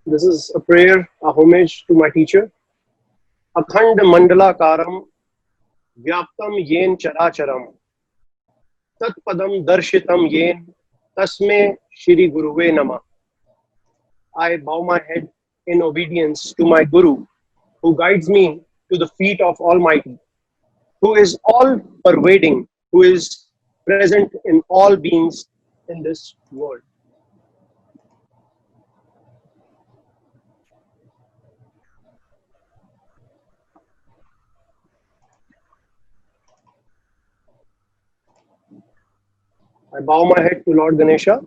This is a prayer, a homage to my teacher. Akhand Mandalakaram Vyaptam Yen Characharam Tat Padam Darshitam Yen Tasme Shri Guruve Nama. I bow my head in obedience to my Guru, who guides me to the feet of Almighty, who is all pervading, who is present in all beings in this world. I bow my head to Lord Ganesha.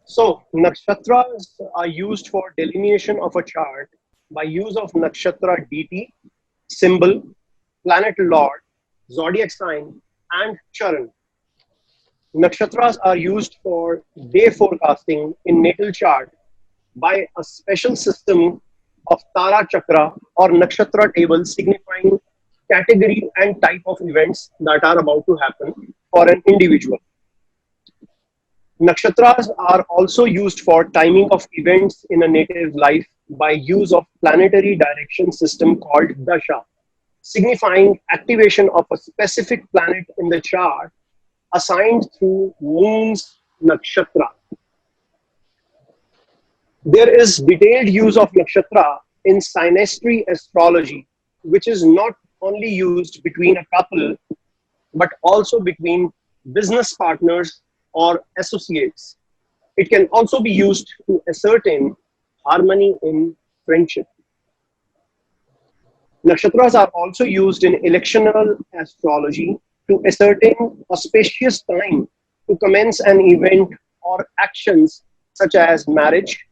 So, nakshatras are used for delineation of a chart by use of nakshatra deity, symbol, planet lord, zodiac sign, and charan. Nakshatras are used for day forecasting in natal chart by a special system of Tara Chakra or Nakshatra table signifying category and type of events that are about to happen for an individual. Nakshatras are also used for timing of events in a native life by use of planetary direction system called Dasha, signifying activation of a specific planet in the chart assigned through moon's nakshatra. There is detailed use of nakshatra in synastry astrology, which is not only used between a couple but also between business partners or associates. It can also be used to ascertain harmony in friendship. Nakshatras are also used in electional astrology to ascertain auspicious time to commence an event or actions such as marriage,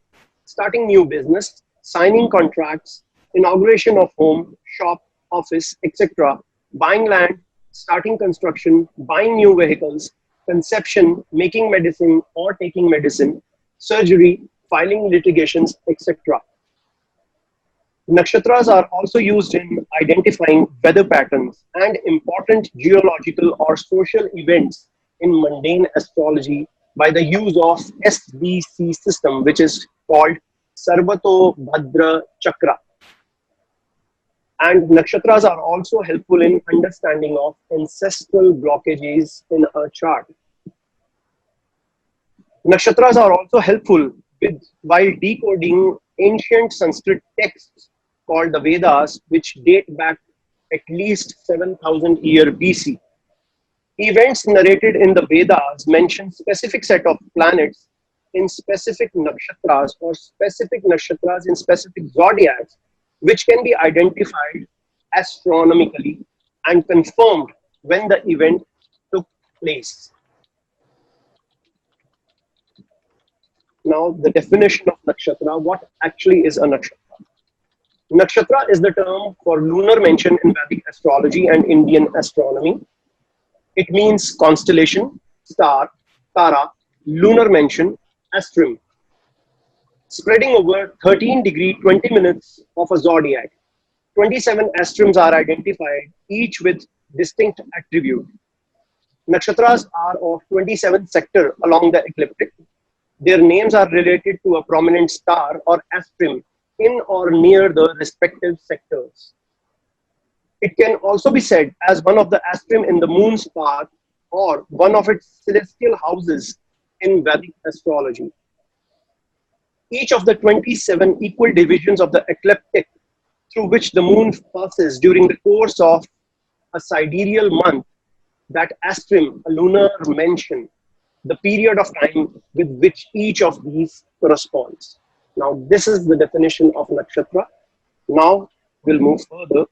starting new business, signing contracts, inauguration of home, shop, office, etc., buying land, starting construction, buying new vehicles, conception, making medicine or taking medicine, surgery, filing litigations, etc. Nakshatras are also used in identifying weather patterns and important geological or social events in mundane astrology by the use of SBC system, which is called Sarvato Bhadra Chakra. And nakshatras are also helpful in understanding of ancestral blockages in a chart. Nakshatras are also helpful with while decoding ancient Sanskrit texts called the Vedas, which date back at least 7,000 year BC. Events narrated in the Vedas mention specific set of planets in specific nakshatras or specific nakshatras in specific zodiacs, which can be identified astronomically and confirmed when the event took place. Now, the definition of nakshatra, what actually is a nakshatra? Nakshatra is the term for lunar mansion in Vedic astrology and Indian astronomy. It means constellation, star, tara, lunar mansion, astrum, spreading over 13 degree 20 minutes of a zodiac. 27 astrums are identified, each with distinct attribute. Nakshatras are of 27 sector along the ecliptic. Their names are related to a prominent star or astrum in or near the respective sectors. It can also be said as one of the astrum in the moon's path or one of its celestial houses in Vedic astrology. Each of the 27 equal divisions of the ecliptic through which the moon passes during the course of a sidereal month, that astrum, a lunar mansion, the period of time with which each of these corresponds. Now, this is the definition of nakshatra. Now, we'll move further.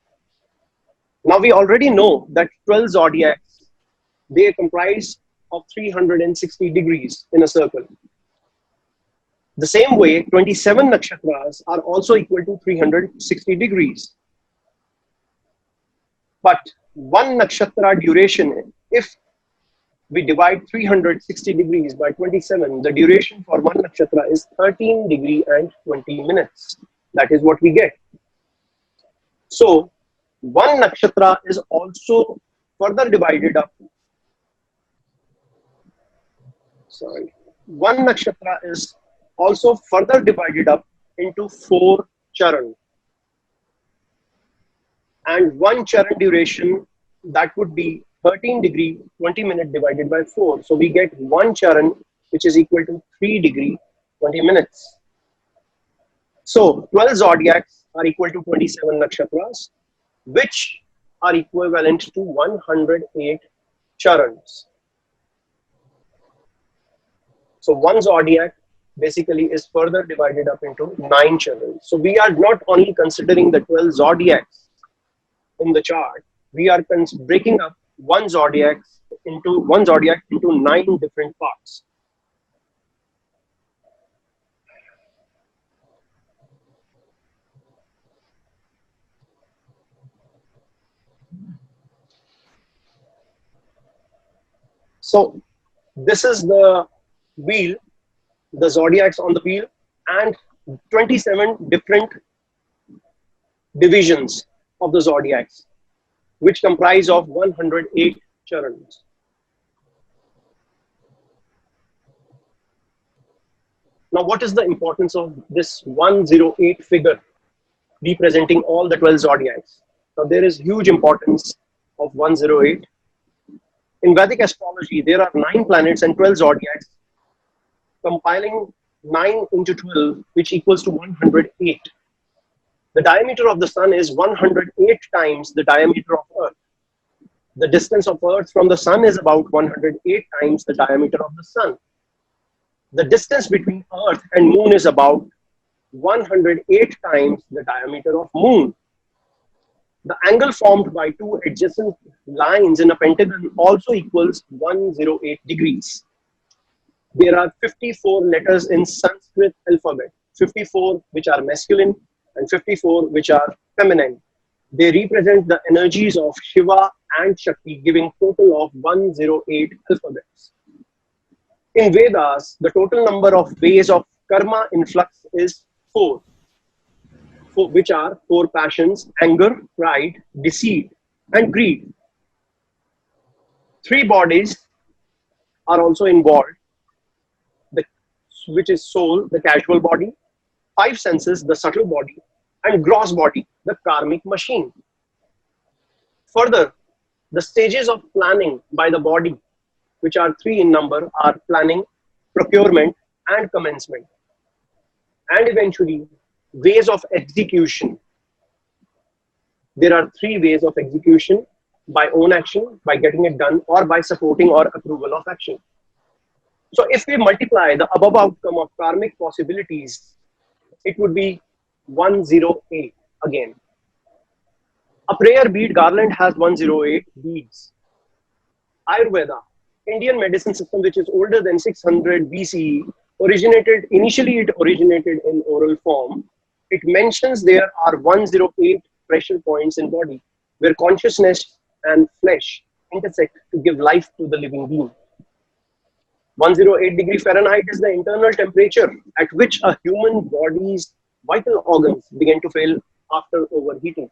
Now, we already know that 12 zodiacs, they comprise of 360 degrees in a circle. The same way, 27 nakshatras are also equal to 360 degrees. But one nakshatra duration, if we divide 360 degrees by 27, the duration for one nakshatra is 13 degree and 20 minutes. That is what we get. So, one nakshatra is also further divided up sorry, one nakshatra is also further divided up into four charan, and one charan duration, that would be 13 degree 20 minute divided by 4. So we get one charan which is equal to 3 degree 20 minutes. So 12 zodiacs are equal to 27 nakshatras, which are equivalent to 108 charans. So one zodiac basically is further divided up into 9 charans. So we are not only considering the 12 zodiacs in the chart, we are breaking up one zodiac into 9 different parts. So this is the wheel, the zodiacs on the wheel, and 27 different divisions of the zodiacs, which comprise of 108 charans. Now, what is the importance of this 108 figure representing all the 12 zodiacs? Now, there is huge importance of 108. In Vedic astrology, there are 9 planets and 12 zodiacs, compiling 9 into 12, which equals to 108. The diameter of the sun is 108 times the diameter of Earth. The distance of Earth from the sun is about 108 times the diameter of the sun. The distance between Earth and Moon is about 108 times the diameter of Moon. The angle formed by two adjacent lines in a pentagon also equals 108 degrees. There are 54 letters in Sanskrit alphabet, 54 which are masculine and 54 which are feminine. They represent the energies of Shiva and Shakti, giving total of 108 alphabets. In Vedas, the total number of ways of karma influx is 4, which are 4 passions: anger, pride, deceit, and greed. 3 bodies are also involved, which is soul, the casual body; 5 senses, the subtle body; and gross body, the karmic machine. Further, the stages of planning by the body, which are 3 in number, are planning, procurement, and commencement. And eventually, ways of execution. There are 3 ways of execution: by own action, by getting it done, or by supporting or approval of action. So if we multiply the above outcome of karmic possibilities, it would be 108 again. A prayer bead garland has 108 beads. Ayurveda, Indian medicine system, which is older than 600 BCE, initially it originated in oral form. It mentions there are 108 pressure points in body where consciousness and flesh intersect to give life to the living being. 108 degree Fahrenheit is the internal temperature at which a human body's vital organs begin to fail after overheating.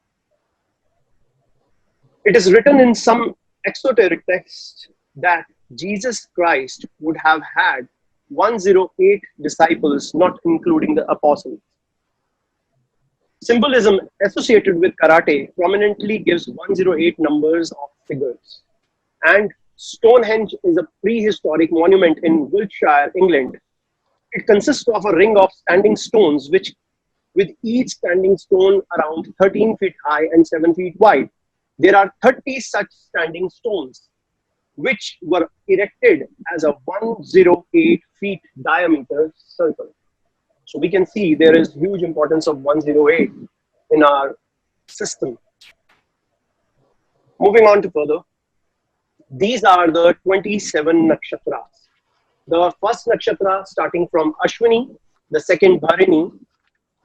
It is written in some exoteric text that Jesus Christ would have had 108 disciples, not including the apostles. Symbolism associated with karate prominently gives 108 numbers of figures. And Stonehenge is a prehistoric monument in Wiltshire, England. It consists of a ring of standing stones, which with each standing stone around 13 feet high and 7 feet wide. There are 30 such standing stones, which were erected as a 108 feet diameter circle. So we can see there is huge importance of 108 in our system. Moving on to further, these are the 27 nakshatras. The first nakshatra starting from Ashwini, the second Bharini,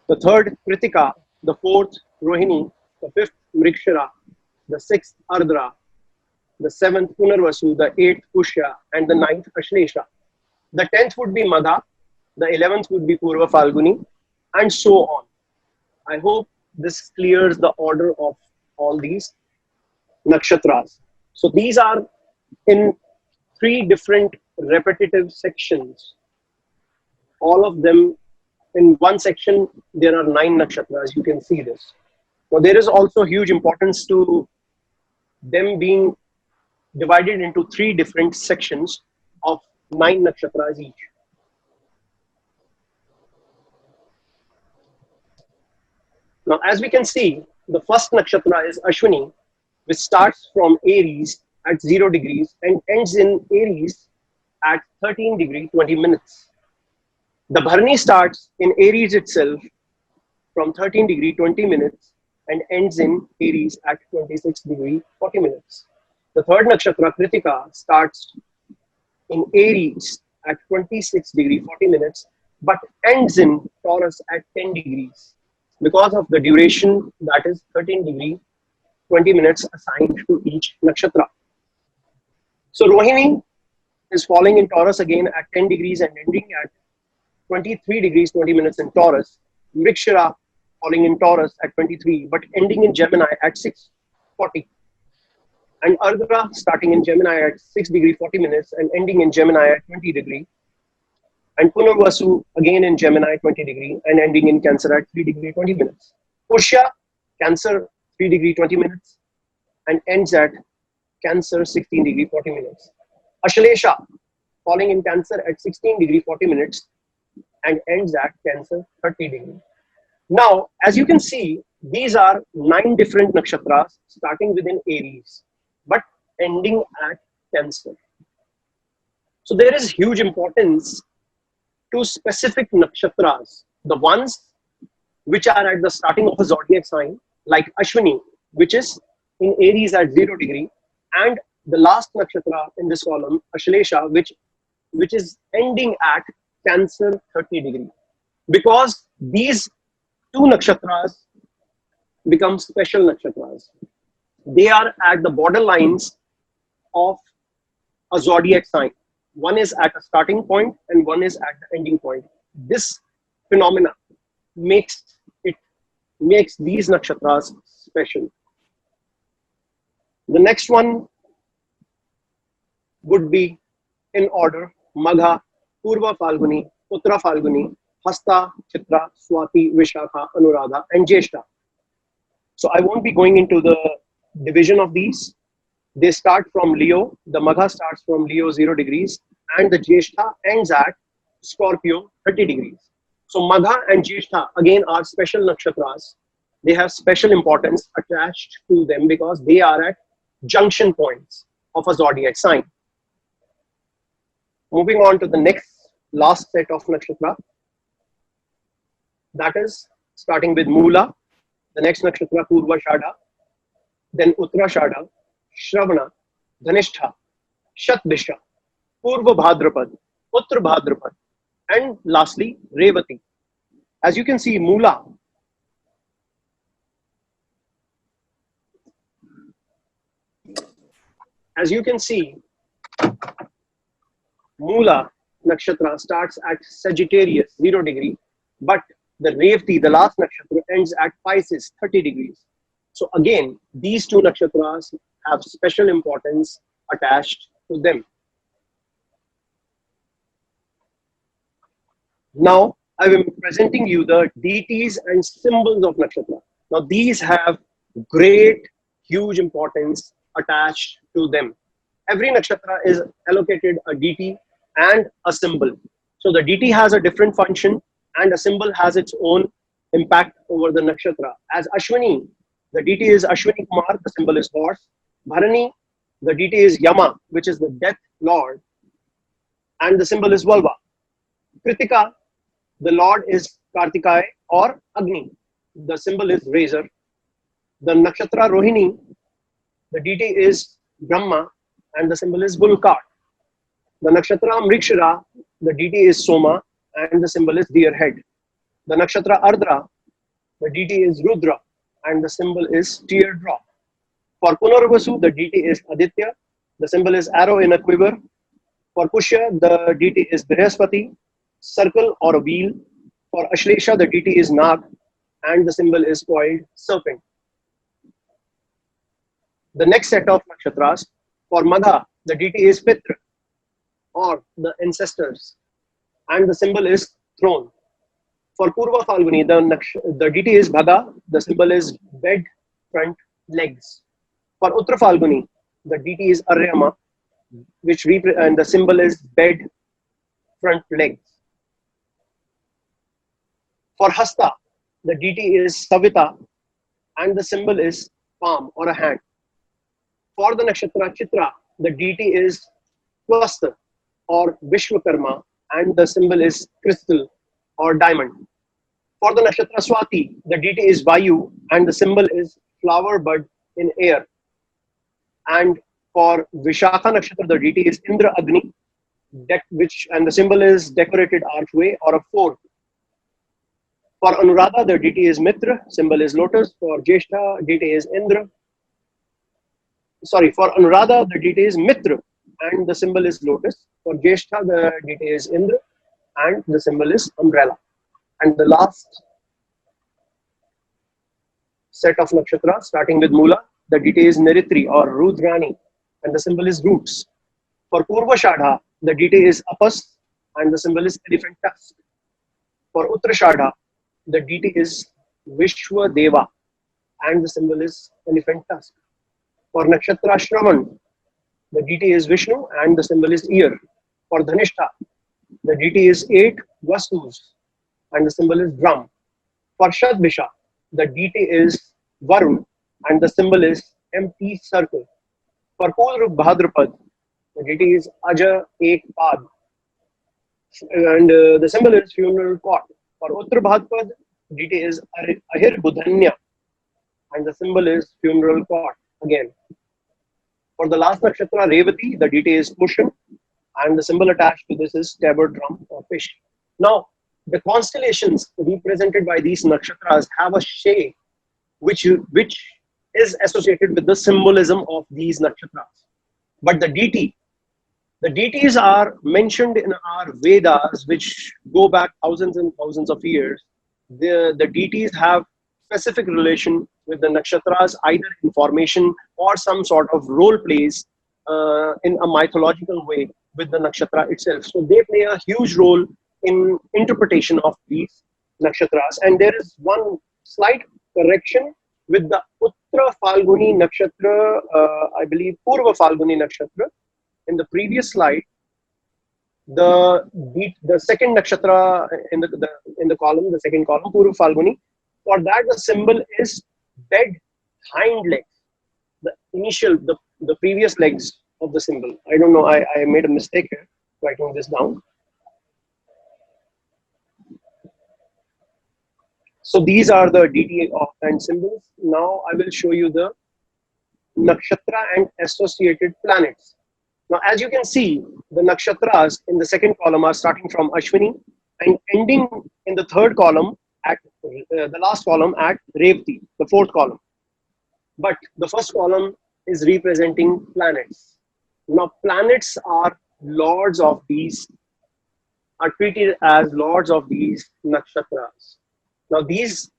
the third Kritika, the fourth Rohini, the fifth Mrikshira, the sixth Ardra, the seventh Punarvasu, the eighth Pushya, and the ninth Ashlesha. The 10th would be Madha, the 11th would be Purva Falguni, and so on. I hope this clears the order of all these nakshatras. So these are in 3 different repetitive sections. All of them in one section, there are 9 nakshatras. You can see this. Now, there is also huge importance to them being divided into 3 different sections of 9 nakshatras each. Now, as we can see, the first nakshatra is Ashwini, which starts from Aries at 0 degrees and ends in Aries at 13 degree 20 minutes. The Bharani starts in Aries itself from 13 degree 20 minutes and ends in Aries at 26 degree 40 minutes. The third nakshatra, Kritika, starts in Aries at 26 degree 40 minutes but ends in Taurus at 10 degrees because of the duration, that is 13 degree 20 minutes assigned to each nakshatra. So Rohini is falling in Taurus again at 10 degrees and ending at 23 degrees 20 minutes in Taurus. Mrikshira falling in Taurus at 23 but ending in Gemini at 6:40. And Ardhra starting in Gemini at 6 degree 40 minutes and ending in Gemini at 20 degree. And Punarvasu again in Gemini 20 degree and ending in Cancer at 3 degree 20 minutes. Pushya, Cancer 3 degree 20 minutes and ends at Cancer 16 degree 40 minutes. Ashlesha falling in Cancer at 16 degree 40 minutes and ends at Cancer 30 degree. Now, as you can see, these are 9 different nakshatras starting within Aries but ending at Cancer. So there is huge importance to specific nakshatras, the ones which are at the starting of a zodiac sign, like Ashwini, which is in Aries at 0 degree, and the last nakshatra in this column, Ashlesha, which is ending at Cancer 30 degree. Because these 2 nakshatras become special nakshatras. They are at the borderlines of a zodiac sign. One is at a starting point and one is at the ending point. This phenomena makes these nakshatras special. The next one would be in order: Magha, Purva Falguni, Uttara Falguni, Hasta, Chitra, Swati, Vishakha, Anuradha, and Jyeshtha. So I won't be going into the division of these. They start from Leo. The Magha starts from Leo 0 degrees and the Jyeshtha ends at Scorpio 30 degrees. So Magha and Jyeshtha again are special nakshatras. They have special importance attached to them because they are at junction points of a zodiac sign. Moving on to the last set of nakshatra. That is starting with Mula, the next nakshatra Purva Shada, then Uttara Shada, Shravana, Dhanishtha, Shatbisha, Purva Bhadrapad, Uttar Bhadrapad, and lastly Revati. As you can see, Mula nakshatra starts at Sagittarius 0 degree, but the Revati, the last nakshatra, ends at Pisces 30 degrees. So again, these 2 nakshatras have special importance attached to them. Now, I am presenting you the deities and symbols of nakshatra. Now, these have great, huge importance attached to them. Every nakshatra is allocated a deity and a symbol. So the deity has a different function and a symbol has its own impact over the nakshatra. As Ashwini, the deity is Ashwini Kumar, the symbol is horse. Bharani, the deity is Yama, which is the death lord, and the symbol is Valva. Kritika, the lord is Kartikaya or Agni, the symbol is razor. The nakshatra Rohini, the deity is Brahma and the symbol is bull cart. The nakshatra Mrikshira, the deity is Soma and the symbol is deer head. The nakshatra Ardhra, the deity is Rudra and the symbol is teardrop. For Punarvasu, the deity is Aditya, the symbol is arrow in a quiver. For Pushya, the deity is Brihaspati, circle or a wheel. For Ashlesha, the deity is Nag and the symbol is coiled serpent. The next set of nakshatras, for Magha, the deity is Pitra. or the ancestors, and the symbol is throne. For Purva Falguni, the deity is Bhaga, the symbol is bed, front, legs. For Uttar Falguni, the deity is Aryama, and the symbol is bed, front, legs. For Hasta, the deity is Savita, and the symbol is palm or a hand. For the nakshatra Chitra, the deity is Twasta or Vishwakarma, and the symbol is crystal or diamond. For the nakshatra Swati, the deity is Vayu, and the symbol is flower bud in air. And for Vishakha nakshatra, the deity is Indra Agni, and the symbol is decorated archway or a fort. For Anuradha, the deity is Mitra, symbol is lotus. For Jyeshtha, deity is Indra. For Anuradha, the deity is Mitra, and the symbol is lotus. For Jyeshtha, the deity is Indra, and the symbol is umbrella. And the last set of nakshatras, starting with Mula, the deity is Neritri or Rudrani, and the symbol is roots. For Purva Shadha, the deity is Apas, and the symbol is elephant tusk. For Uttar Shadha, the deity is Vishwa Deva, and the symbol is elephant tusk. For Nakshatra Shravan, the deity is Vishnu, and the symbol is ear. For Dhanishta, the deity is 8 Vastus, and the symbol is drum. For Shadbisha, the deity is Varun, and the symbol is empty circle. For Purva Bhadrapad, the deity is Aja Ek Pad, and the symbol is funeral cot. For Uttar Bhadrapad, the deity is Ahir Budhanya, and the symbol is funeral cot again. For the last nakshatra Revati, the deity is Pushan, and the symbol attached to this is tabard drum or fish. Now, the constellations represented by these nakshatras have a shape which is associated with the symbolism of these nakshatras. But the deities are mentioned in our Vedas, which go back thousands and thousands of years. The deities have specific relation with the nakshatras, either in formation or some sort of role plays in a mythological way with the nakshatra itself. So they play a huge role in interpretation of these nakshatras. And there is one slight correction with the Uttra Falguni nakshatra, I believe Purva Falguni nakshatra. In the previous slide, the second nakshatra in the column, the second column, Purva Falguni, for that the symbol is bed, hind legs. The previous legs of the symbol. I don't know, I made a mistake here writing this down. So these are the deity and symbols. Now I will show you the nakshatra and associated planets. Now, as you can see, the nakshatras in the second column are starting from Ashwini and ending in the third column at the last column at Revati, the fourth column. But the first column is representing planets. Now, planets are treated as lords of these nakshatras. Now, this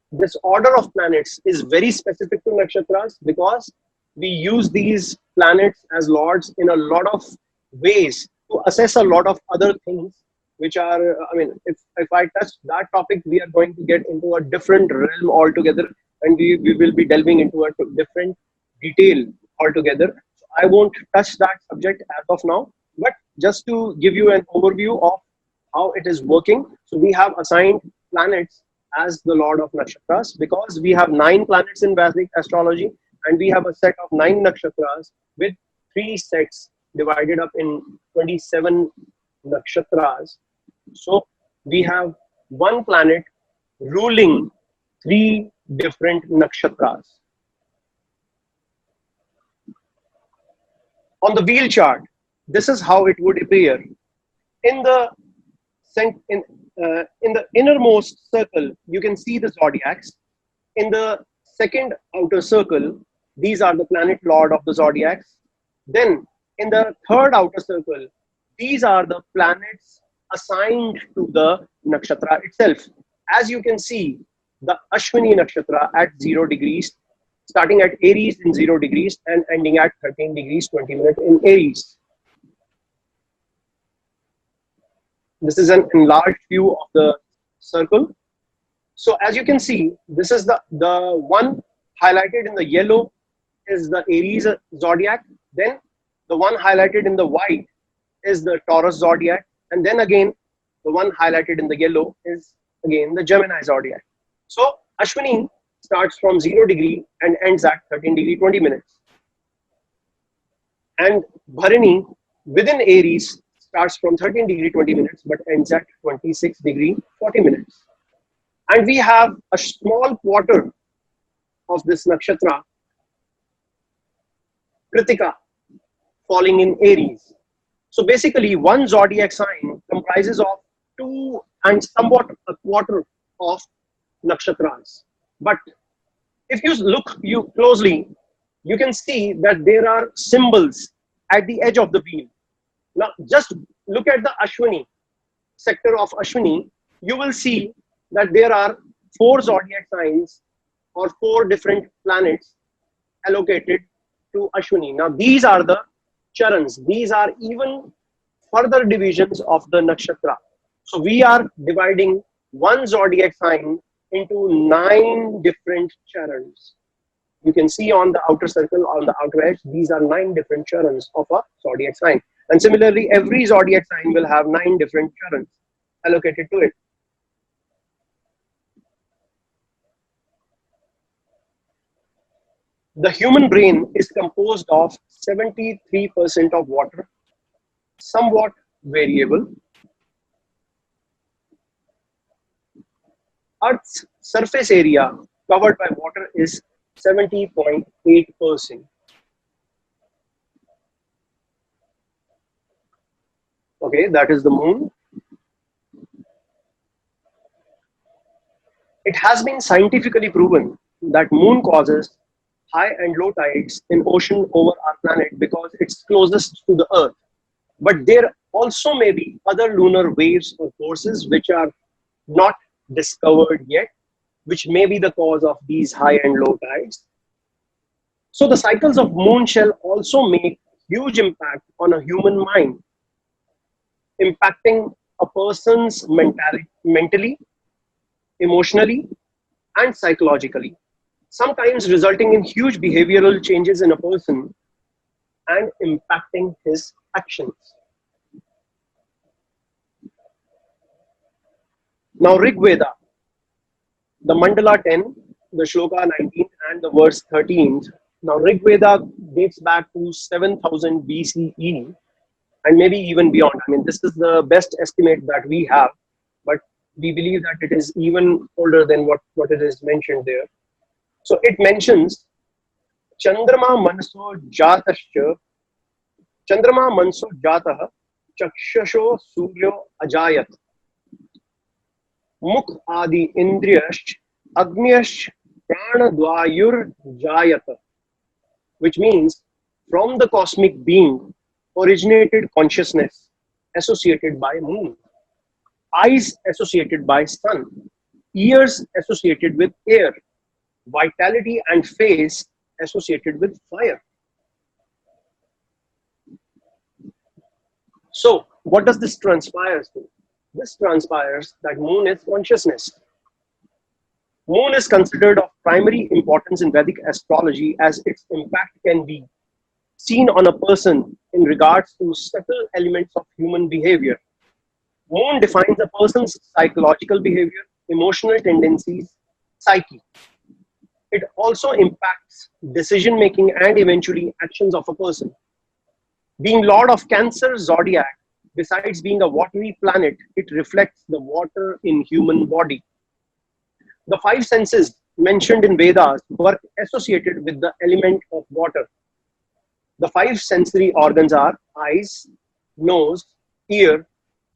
order of planets is very specific to nakshatras because we use these planets as lords in a lot of ways to assess a lot of other things, which are, if I touch that topic, we are going to get into a different realm altogether, and we will be delving into a different detail altogether. So I won't touch that subject as of now, but just to give you an overview of how it is working. So we have assigned planets as the lord of nakshatras because we have 9 planets in Vedic astrology, and we have a set of 9 nakshatras with 3 sets divided up in 27 nakshatras. So we have one planet ruling 3 different nakshatras. On the wheel chart, this is how it would appear. In the innermost circle, you can see the zodiacs. In the second outer circle, these are the planet lord of the zodiacs. Then in the third outer circle, these are the planets assigned to the nakshatra itself. As you can see, the Ashwini nakshatra at 0 degrees, starting at Aries in 0 degrees and ending at 13 degrees 20 minutes in Aries. This is an enlarged view of the circle. So as you can see, this is the one highlighted in the yellow is the Aries zodiac. Then the one highlighted in the white is the Taurus zodiac. And then again, the one highlighted in the yellow is again the Gemini zodiac. So Ashwini starts from 0 degree and ends at 13 degree 20 minutes. And Bharani within Aries starts from 13 degree 20 minutes but ends at 26 degree 40 minutes. And we have a small quarter of this nakshatra, Kritika, falling in Aries. So basically, one zodiac sign comprises of 2 and somewhat a quarter of nakshatras. But if you look closely, you can see that there are symbols at the edge of the wheel. Now, just look at the Ashwini sector of Ashwini. You will see that there are 4 zodiac signs or 4 different planets allocated to Ashwini. Now, these are the charans. These are even further divisions of the nakshatra. So, we are dividing one zodiac sign into 9 different charans. You can see on the outer circle, on the outer edge, these are 9 different charans of a zodiac sign. And similarly, every zodiac sign will have 9 different charans allocated to it. The human brain is composed of 73% of water, somewhat variable. Earth's surface area covered by water is 70.8%. Okay, that is the moon. It has been scientifically proven that moon causes high and low tides in ocean over our planet because it's closest to the earth. But there also may be other lunar waves or forces which are not discovered yet, which may be the cause of these high and low tides. So the cycles of moon shall also make huge impact on a human mind, impacting a person's mentally, emotionally, and psychologically, sometimes resulting in huge behavioral changes in a person and impacting his actions. Now, Rig Veda, the Mandala 10, the Shloka 19, and the verse 13. Now, Rig Veda dates back to 7000 BCE and maybe even beyond. I mean, this is the best estimate that we have, but we believe that it is even older than what it is mentioned there. So it mentions Chandrama Manso Jatascha, Chandrama Manso Jatah, Chakshasho Suryo Ajayat, Mukh Adi Indriyash, Agniyash Pranadvayur Jayat, which means from the cosmic being originated consciousness associated by moon, eyes associated by sun, ears associated with air, vitality and face associated with fire. So what does this transpires to? This transpires that moon is consciousness. Moon is considered of primary importance in Vedic astrology as its impact can be seen on a person in regards to subtle elements of human behavior. Moon defines a person's psychological behavior, emotional tendencies, psyche. It also impacts decision making and eventually actions of a person. Being Lord of Cancer zodiac, besides being a watery planet, it reflects the water in human body. The 5 senses mentioned in Vedas were associated with the element of water. The 5 sensory organs are eyes, nose, ear,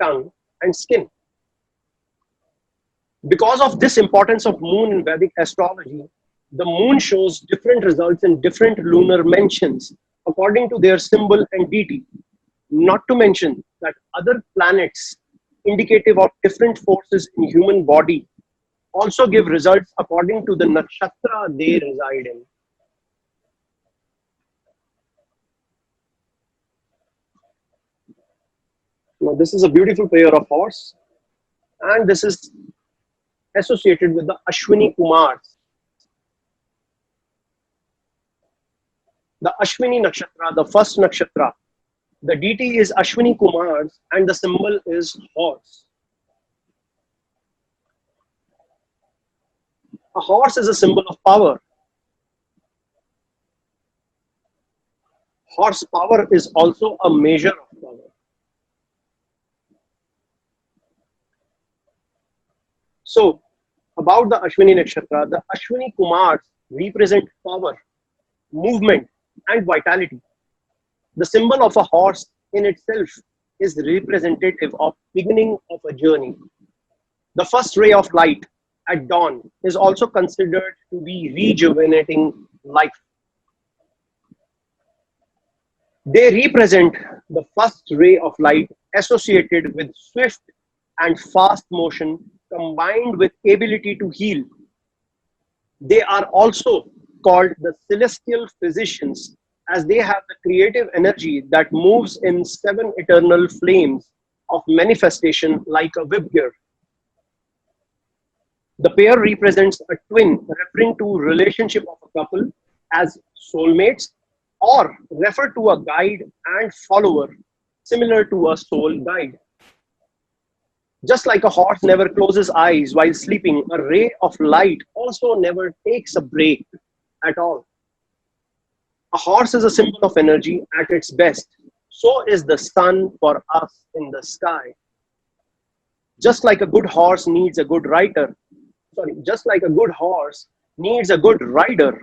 tongue, and skin. Because of this importance of moon in Vedic astrology, the moon shows different results in different lunar mansions according to their symbol and deity. Not to mention that other planets indicative of different forces in human body also give results according to the nakshatra they reside in. Now, this is a beautiful pair of horse, and this is associated with the Ashwini Kumars. The Ashwini Nakshatra, the first Nakshatra, the deity is Ashwini Kumars and the symbol is horse. A horse is a symbol of power. Horsepower is also a measure of power. So, about the Ashwini Nakshatra, the Ashwini Kumars represent power, movement, and vitality. The symbol of a horse in itself is representative of beginning of a journey. The first ray of light at dawn is also considered to be rejuvenating life. They represent the first ray of light associated with swift and fast motion combined with ability to heal. They are also called the celestial physicians as they have the creative energy that moves in seven eternal flames of manifestation like a whip gear. The pair represents a twin referring to relationship of a couple as soulmates or refer to a guide and follower similar to a soul guide. Just like a horse never closes eyes while sleeping, a ray of light also never takes a break at all. A horse is a symbol of energy at its best. So is the sun for us in the sky. Just like a good horse needs a good rider, just like a good horse needs a good rider,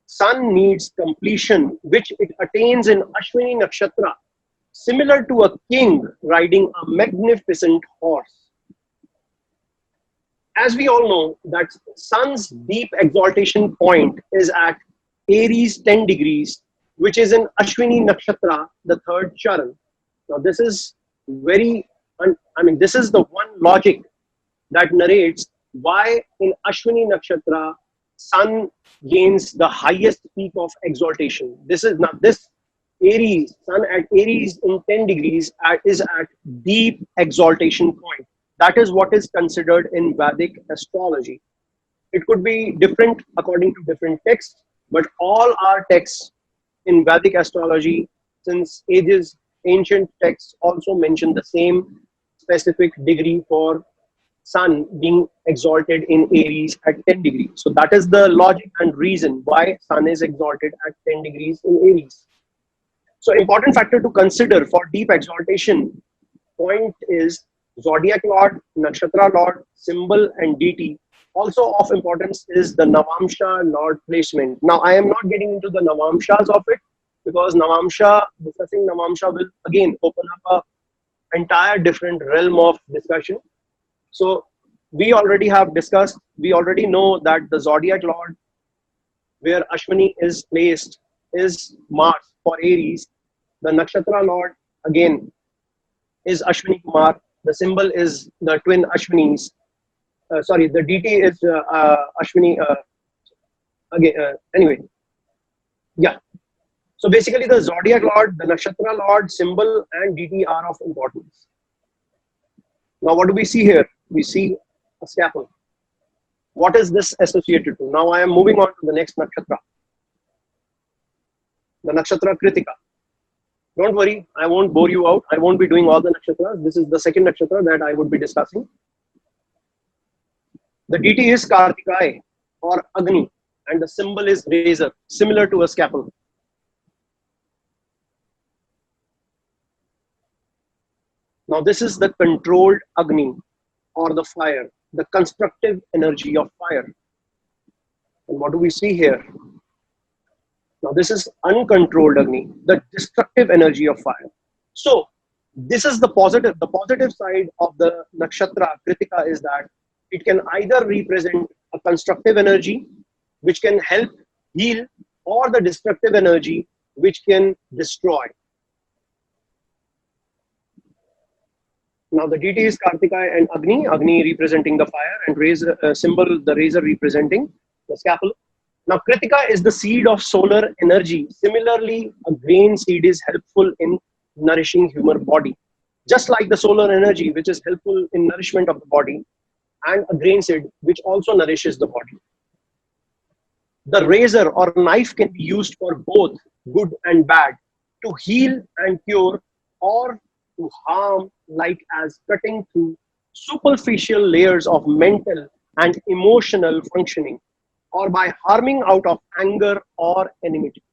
sun needs completion, which it attains in Ashwini Nakshatra, similar to a king riding a magnificent horse. As we all know, that sun's deep exaltation point is at Aries 10 degrees, which is in Ashwini Nakshatra, the third charan. Now, this is this is the one logic that narrates why in Ashwini Nakshatra, sun gains the highest peak of exaltation. This Aries, sun at Aries in 10 degrees is at deep exaltation point. That is what is considered in Vedic astrology. It could be different according to different texts, but all our texts in Vedic astrology, since ages, ancient texts also mention the same specific degree for sun being exalted in Aries at 10 degrees. So that is the logic and reason why sun is exalted at 10 degrees in Aries. So important factor to consider for deep exaltation point is zodiac lord, nakshatra lord, symbol and deity. Also of importance is the Navamsha lord placement. Now I am not getting into the Navamshas of it because discussing Navamsha will again open up a entire different realm of discussion. So we already have discussed, we already know that the zodiac lord where Ashwini is placed is Mars for Aries. The nakshatra lord again is Ashwini Kumar. The symbol is the twin Ashwinis. The deity is Ashwini. Anyway, yeah. So basically the zodiac lord, the nakshatra lord, symbol and deity are of importance. Now what do we see here? We see a scalpel. What is this associated to? Now I am moving on to the next nakshatra. The nakshatra Kritika. Don't worry, I won't bore you out. I won't be doing all the nakshatras. This is the second nakshatra that I would be discussing. The deity is Kartikai or Agni and the symbol is razor, similar to a scalpel. Now this is the controlled Agni or the fire, the constructive energy of fire. And what do we see here? Now this is uncontrolled Agni, the destructive energy of fire. So this is the positive side of the nakshatra Kritika is that it can either represent a constructive energy which can help heal or the destructive energy which can destroy. Now the deity is Kartikai and Agni representing the fire and razor, symbol, the razor representing the scalpel. Now Kritika is the seed of solar energy. Similarly, a grain seed is helpful in nourishing human body. just like the solar energy, which is helpful in nourishment of the body, and a grain seed, which also nourishes the body. The razor or knife can be used for both good and bad, to heal and cure, or to harm, like as cutting through superficial layers of mental and emotional functioning, or by harming out of anger or enmity.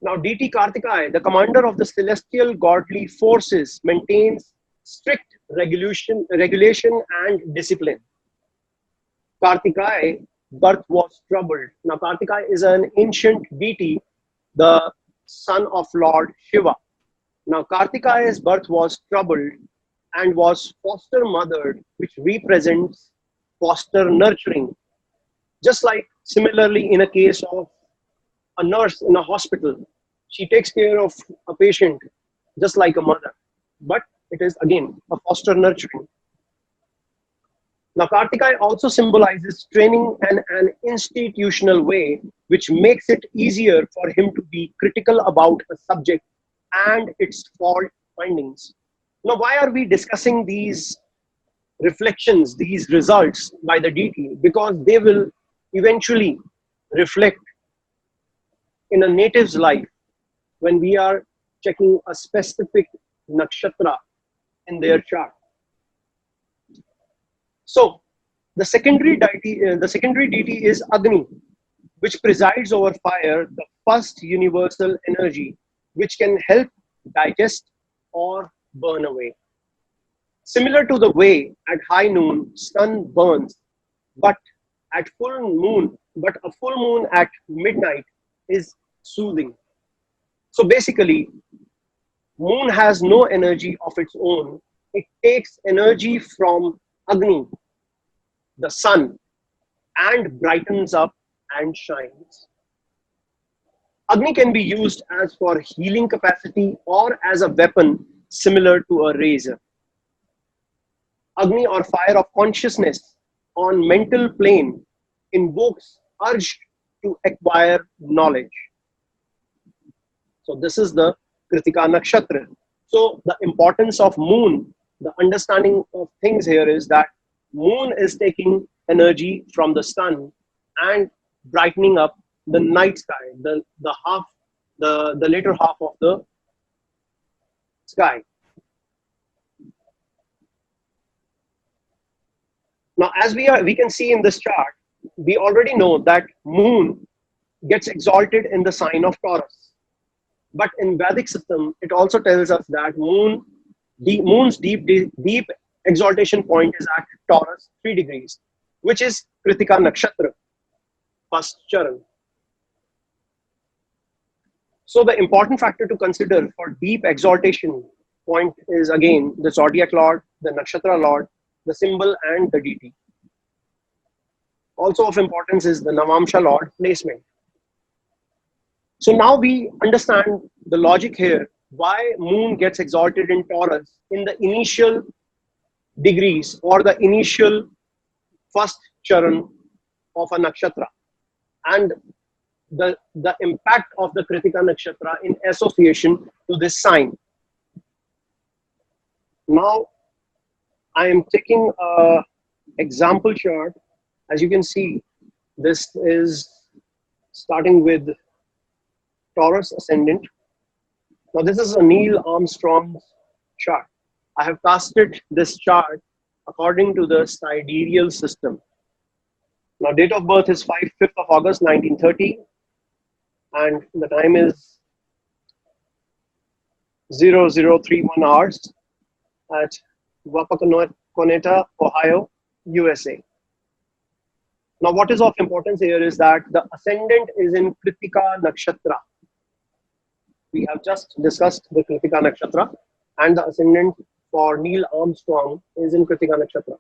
Now, deity Kartikeya, the commander of the celestial godly forces, maintains strict regulation and discipline. Kartikeya birth was troubled. Now, Kartikeya is an ancient deity, the son of Lord Shiva. Now, Kartikeya's birth was troubled and was foster mothered, which represents foster nurturing. Just like similarly in a case of a nurse in a hospital, she takes care of a patient just like a mother, but it is again a foster nurturing. Now, Kartikeya also symbolizes training in an institutional way, which makes it easier for him to be critical about a subject and its fault findings. Now, why are we discussing these reflections, these results by the deity? Because they will eventually reflect in a native's life when we are checking a specific nakshatra in their chart. So, the secondary deity is Agni, which presides over fire, the first universal energy, which can help digest or burn away. Similar to the way at high noon sun burns, but a full moon at midnight is soothing. So basically, moon has no energy of its own. It takes energy from Agni, the sun, and brightens up and shines. Agni can be used as for healing capacity or as a weapon similar to a razor. Agni, or fire of consciousness on mental plane, invokes urge to acquire knowledge. So this is the Kritika Nakshatra. So the importance of moon, the understanding of things here is that moon is taking energy from the sun and brightening up the night sky, the later half of the sky. Now, as we can see in this chart, we already know that moon gets exalted in the sign of Taurus. But in Vedic system, it also tells us that moon's deep exaltation point is at Taurus 3 degrees, which is Kritika Nakshatra, first charan. So the important factor to consider for deep exaltation point is again the zodiac lord, the nakshatra lord, the symbol, and the deity. Also of importance is the Navamsha lord placement. So now we understand the logic here, why moon gets exalted in Taurus in the initial degrees or the initial first charan of a nakshatra, and the impact of the Kritika Nakshatra in association to this sign. Now I am taking a example chart. As you can see, this is starting with Taurus ascendant. Now this is a Neil Armstrong's chart. I have casted this chart according to the sidereal system. Now date of birth is 5th of August 1930, and the time is 0031 hours at Wapakoneta, Ohio, USA. Now what is of importance here is that the ascendant is in Kritika Nakshatra. We have just discussed the Kritika Nakshatra, and the ascendant for Neil Armstrong is in Kritika Nakshatra.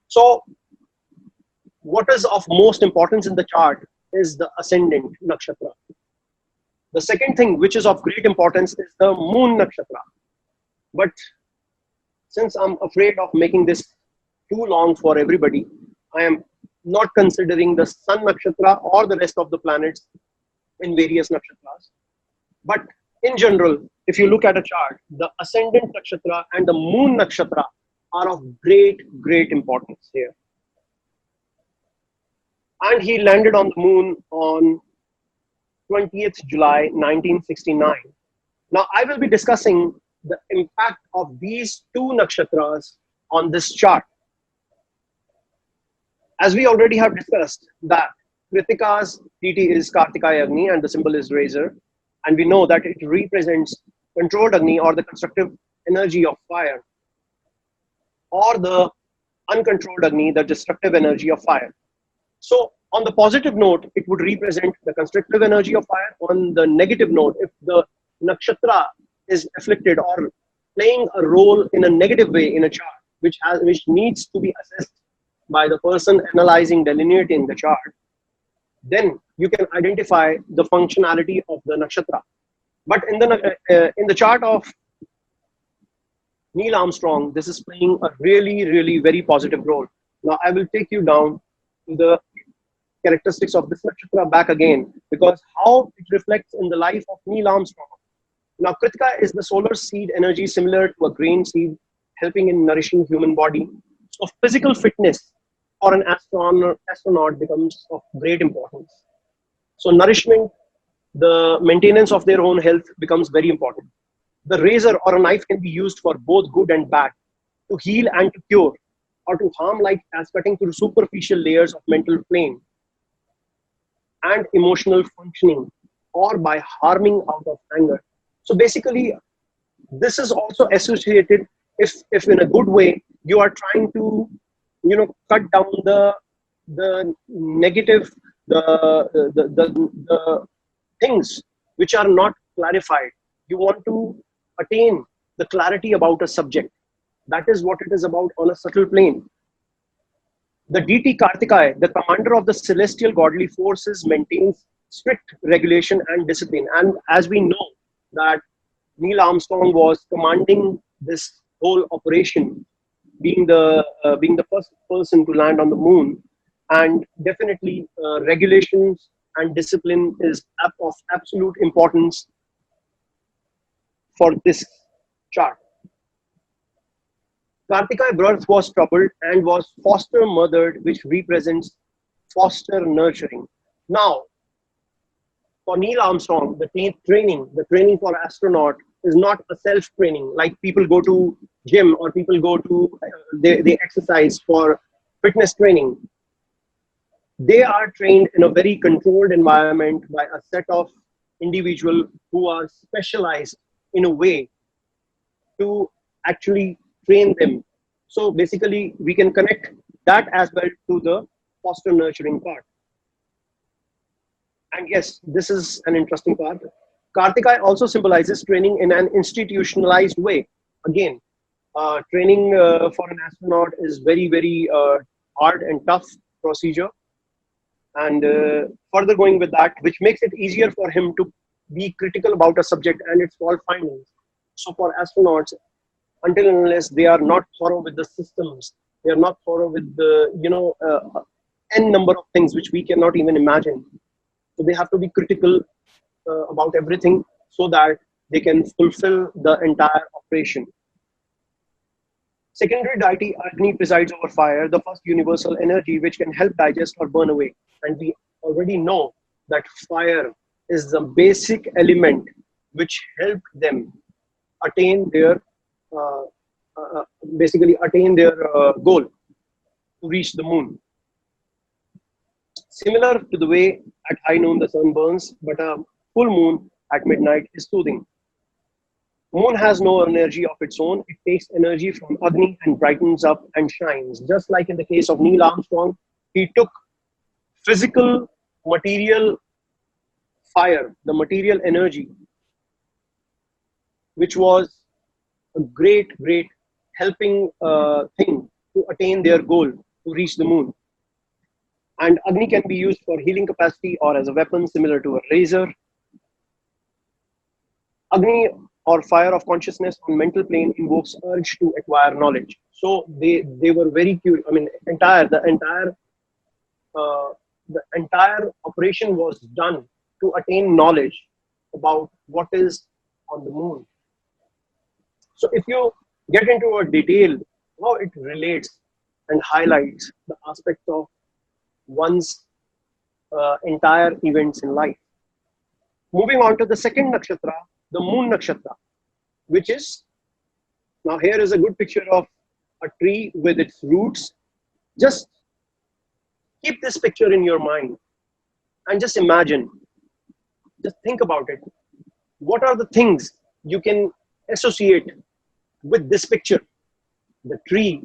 So what is of most importance in the chart is the ascendant nakshatra. The second thing which is of great importance is the moon nakshatra. But since I'm afraid of making this too long for everybody, I am not considering the sun nakshatra or the rest of the planets in various nakshatras. But in general, if you look at a chart, the ascendant nakshatra and the moon nakshatra are of great, great importance here. And he landed on the moon on 20th July 1969. Now, I will be discussing the impact of these two nakshatras on this chart. As we already have discussed that Kritika's deity is Kartikaya Agni and the symbol is razor, and we know that it represents controlled Agni or the constructive energy of fire, or the uncontrolled Agni, the destructive energy of fire. So on the positive note, it would represent the constructive energy of fire. On the negative note, if the nakshatra is afflicted or playing a role in a negative way in a chart, which needs to be assessed by the person analyzing, delineating the chart, then you can identify the functionality of the nakshatra. But in the chart of Neil Armstrong, this is playing a really, really very positive role. Now I will take you down to the characteristics of this nakshatra back again, because how it reflects in the life of Neil Armstrong. Now Kritika is the solar seed energy similar to a grain seed, helping in nourishing human body. So physical fitness for an astronaut becomes of great importance. So nourishment, the maintenance of their own health becomes very important. The razor or a knife can be used for both good and bad, to heal and to cure, or to harm, like as cutting through superficial layers of mental plane and emotional functioning, or by harming out of anger. So basically, this is also associated, if in a good way you are trying to cut down the negative, the things which are not clarified. You want to attain the clarity about a subject. That is what it is about on a subtle plane. The deity Kartikaya, the commander of the celestial godly forces, maintains strict regulation and discipline. And as we know that Neil Armstrong was commanding this whole operation, being the first person to land on the moon, and definitely regulations and discipline is of absolute importance for this chart. Kartikeya's birth was troubled and was foster mothered, which represents foster nurturing. Now, for Neil Armstrong, the training for astronaut is not a self-training, like people go to gym or people go to, they exercise for fitness training. They are trained in a very controlled environment by a set of individuals who are specialized in a way to actually train them. So basically, we can connect that as well to the foster nurturing part. And yes, this is an interesting part. Kartikaya also symbolizes training in an institutionalized way. Again, training for an astronaut is very, very hard and tough procedure. And further going with that, which makes it easier for him to be critical about a subject and its fault findings. So for astronauts, until and unless they are not thorough with the systems, they are not thorough with the, n number of things which we cannot even imagine. So they have to be critical about everything so that they can fulfill the entire operation. Secondary deity Agni presides over fire, the first universal energy which can help digest or burn away. And we already know that fire is the basic element which helped them attain their goal to reach the moon. Similar to the way at high noon the sun burns, but a full moon at midnight is soothing. Moon has no energy of its own. It takes energy from Agni and brightens up and shines. Just like in the case of Neil Armstrong, he took physical, material fire, the material energy, which was a great, great helping thing to attain their goal, to reach the moon. And Agni can be used for healing capacity or as a weapon similar to a razor. Agni or fire of consciousness on mental plane invokes urge to acquire knowledge. So they were very curious. I mean, the entire operation was done to attain knowledge about what is on the moon. So if you get into a detail how it relates and highlights the aspect of one's entire events in life. Moving on to the second nakshatra, the moon nakshatra, which is, now here is a good picture of a tree with its roots. Just keep this picture in your mind and just imagine, just think about it. What are the things you can associate with this picture? The tree.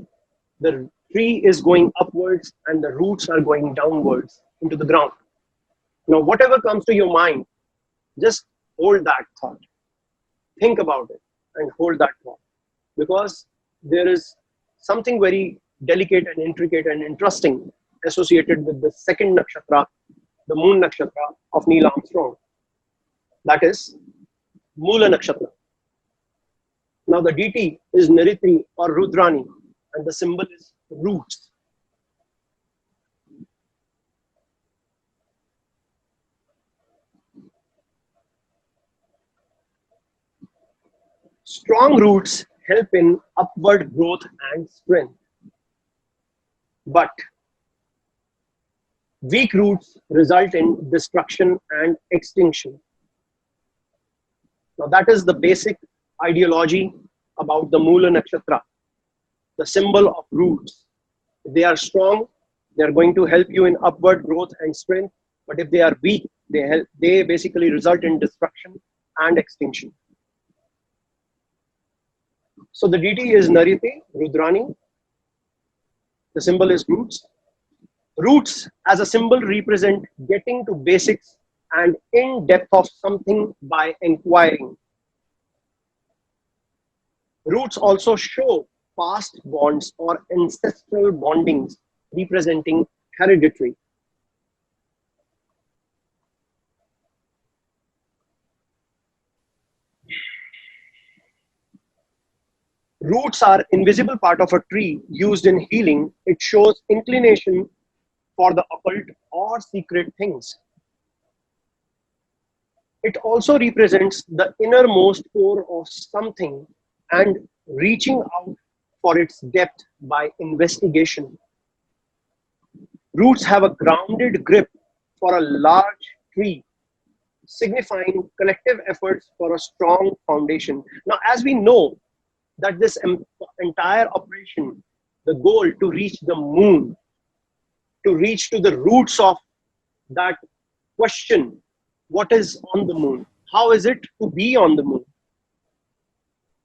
The tree is going upwards and the roots are going downwards into the ground. Now, whatever comes to your mind, just hold that thought. Think about it and hold that thought. Because there is something very delicate and intricate and interesting associated with the second nakshatra, the moon nakshatra of Neil Armstrong. That is Mula nakshatra. Now the deity is Naritri or Rudrani and the symbol is roots. Strong roots help in upward growth and strength. But weak roots result in destruction and extinction. Now that is the basic ideology about the Mula Nakshatra, the symbol of roots. If they are strong, they are going to help you in upward growth and strength. But if they are weak, they basically result in destruction and extinction. So the deity is Nariti, Rudrani. The symbol is roots. Roots as a symbol represent getting to basics and in depth of something by inquiring. Roots also show past bonds or ancestral bondings representing hereditary. Roots are invisible part of a tree used in healing. It shows inclination for the occult or secret things. It also represents the innermost core of something and reaching out for its depth by investigation. Roots have a grounded grip for a large tree, signifying collective efforts for a strong foundation. Now, as we know that this entire operation, the goal to reach the moon, to reach to the roots of that question, what is on the moon? How is it to be on the moon?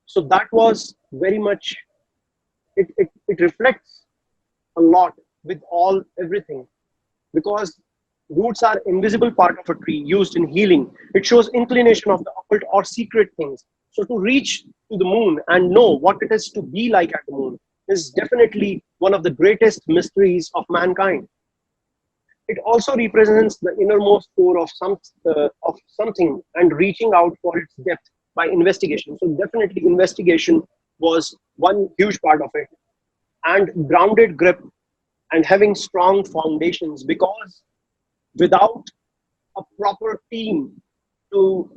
So that was very much, it reflects a lot with everything, because roots are invisible part of a tree used in healing. It shows inclination of the occult or secret things. So to reach to the moon and know what it is to be like at the moon is definitely one of the greatest mysteries of mankind. It also represents the innermost core of something and reaching out for its depth by investigation. So definitely investigation was one huge part of it, and grounded grip and having strong foundations, because without a proper team to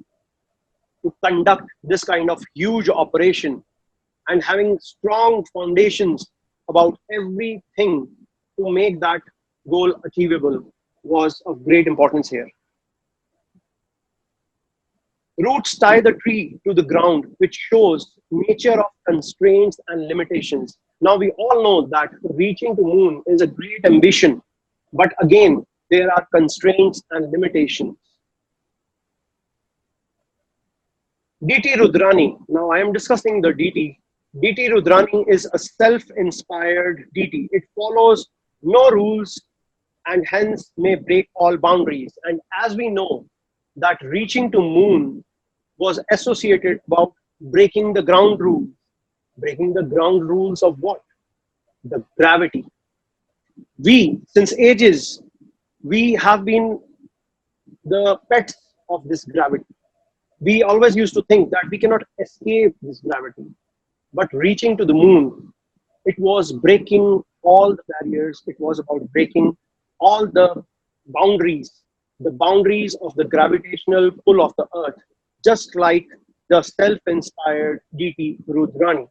conduct this kind of huge operation and having strong foundations about everything to make that goal achievable was of great importance here. Roots tie the tree to the ground, which shows nature of constraints and limitations. Now we all know that reaching to moon is a great ambition, but again, there are constraints and limitations. DT Rudrani. Now I am discussing the DT. DT Rudrani is a self-inspired DT. It follows no rules and hence may break all boundaries. And as we know that reaching to moon was associated about breaking the ground rules. Breaking the ground rules of what? The gravity. We, since ages, we have been the pets of this gravity. We always used to think that we cannot escape this gravity. But reaching to the moon, it was breaking all the barriers. It was about breaking all the boundaries of the gravitational pull of the earth, just like the self-inspired deity Rudrani.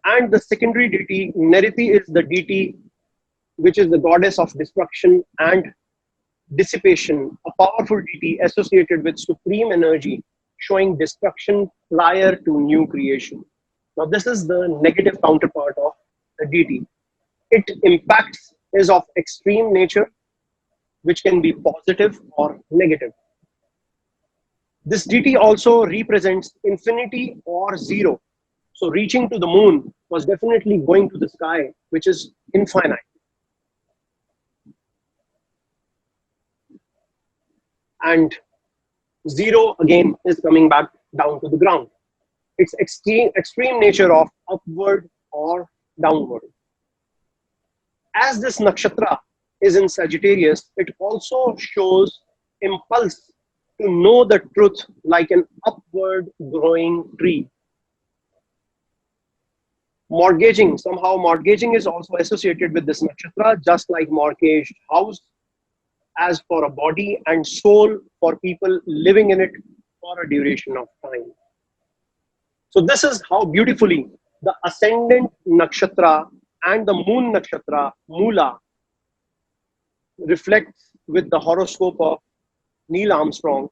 And the secondary deity Neriti is the deity which is the goddess of destruction and dissipation, a powerful deity associated with supreme energy, showing destruction prior to new creation. Now, this is the negative counterpart of the deity. Its impacts is of extreme nature, which can be positive or negative. This deity also represents infinity or zero. So, reaching to the moon was definitely going to the sky, which is infinite. And zero again is coming back down to the ground. It's extreme nature of upward or downward. As this nakshatra is in Sagittarius, it also shows impulse to know the truth like an upward growing tree. Mortgaging, somehow mortgaging is also associated with this nakshatra, just like mortgaged house, as for a body, and soul for people living in it for a duration of time. So this is how beautifully the ascendant nakshatra and the moon nakshatra Mula reflects with the horoscope of Neil Armstrong.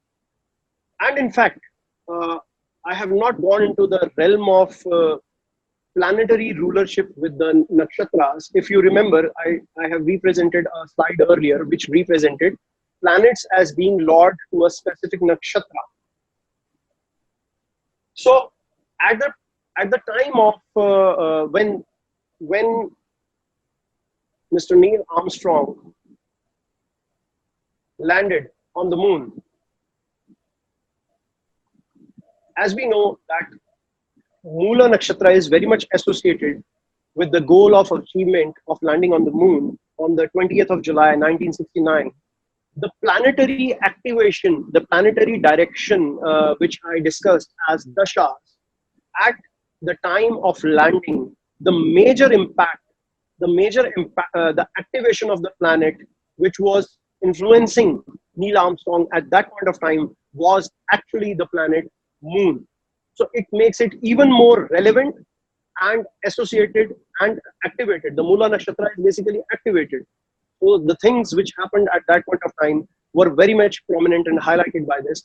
And in fact, I have not gone into the realm of planetary rulership with the nakshatras. If you remember, I have represented a slide earlier which represented planets as being lord to a specific nakshatra. So at the time of when Mr. Neil Armstrong landed on the moon, as we know that Mula Nakshatra is very much associated with the goal of achievement of landing on the moon on the 20th of July 1969. The planetary activation, the planetary direction which I discussed as dashas, at the time of landing, the major impact, the activation of the planet which was influencing Neil Armstrong at that point of time was actually the planet Moon. So it makes it even more relevant and associated and activated. The Mula Nakshatra is basically activated. So the things which happened at that point of time were very much prominent and highlighted by this.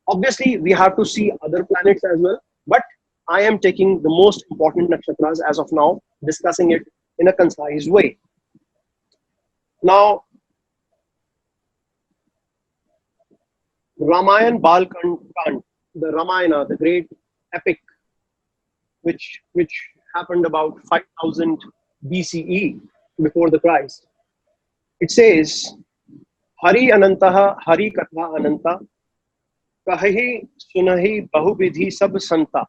Obviously, we have to see other planets as well, but I am taking the most important nakshatras as of now, discussing it in a concise way. Now, Ramayan Balkand, the Ramayana, the great epic, which happened about 5000 BCE, before the Christ. It says, Hari Anantaha Hari Katha Ananta, Kahi Sunahi Bahuvidhi Sab Santa,